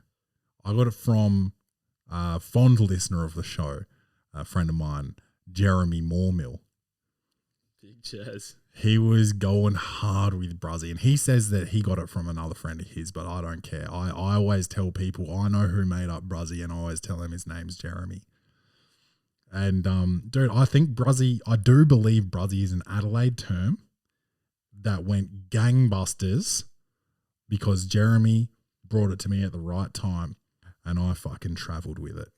[SPEAKER 1] I got it from a fond listener of the show, a friend of mine, Jeremy Moormill.
[SPEAKER 3] Big jazz.
[SPEAKER 1] He was going hard with Bruzzy, and he says that he got it from another friend of his, but I don't care. I always tell people I know who made up Bruzzy, and I always tell them his name's Jeremy. And, dude, I think Bruzzy, I do believe Bruzzy is an Adelaide term that went gangbusters because Jeremy brought it to me at the right time, and I fucking travelled with it,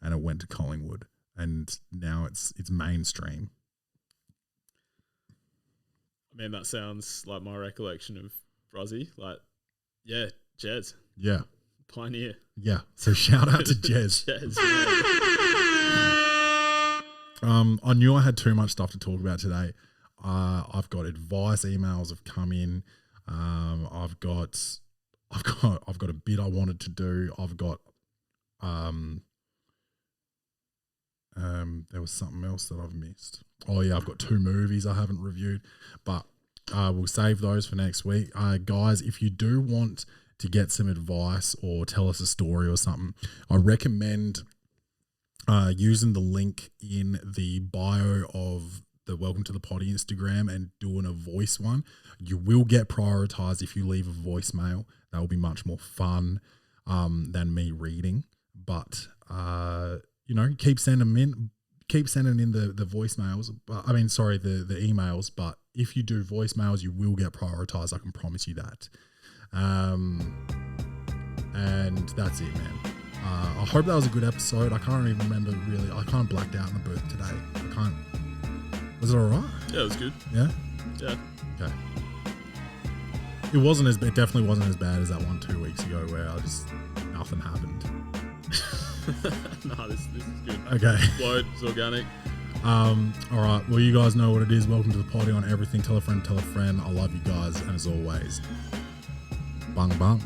[SPEAKER 1] and it went to Collingwood. And now it's mainstream.
[SPEAKER 3] I mean, that sounds like my recollection of Bruzzy. Like, yeah, Jez.
[SPEAKER 1] Yeah.
[SPEAKER 3] Pioneer.
[SPEAKER 1] Yeah. So shout out to Jez.
[SPEAKER 3] Jez.
[SPEAKER 1] I knew I had too much stuff to talk about today. I've got advice emails have come in. I've got a bit I wanted to do. I've got there was something else that I've missed. Oh yeah, I've got 2 movies I haven't reviewed, but we'll save those for next week. Guys, if you do want to get some advice or tell us a story or something, I recommend using the link in the bio of the Welcome to the Poddy Instagram and doing a voice one. You will get prioritized if you leave a voicemail. That will be much more fun than me reading, but keep sending them in. Keep sending in the voicemails. The emails. But if you do voicemails, you will get prioritized. I can promise you that. And that's it, man. I hope that was a good episode. I can't even remember really. I kind of blacked out in the booth today. Was it all right?
[SPEAKER 3] Yeah, it was good.
[SPEAKER 1] Yeah?
[SPEAKER 3] Yeah.
[SPEAKER 1] Okay. It definitely wasn't as bad as that one 2 weeks ago where nothing happened.
[SPEAKER 3] No, this is good.
[SPEAKER 1] Okay.
[SPEAKER 3] Float, it's organic.
[SPEAKER 1] All right. Well, you guys know what it is. Welcome to the Poddy on everything. Tell a friend, tell a friend. I love you guys. And as always, bang, bang.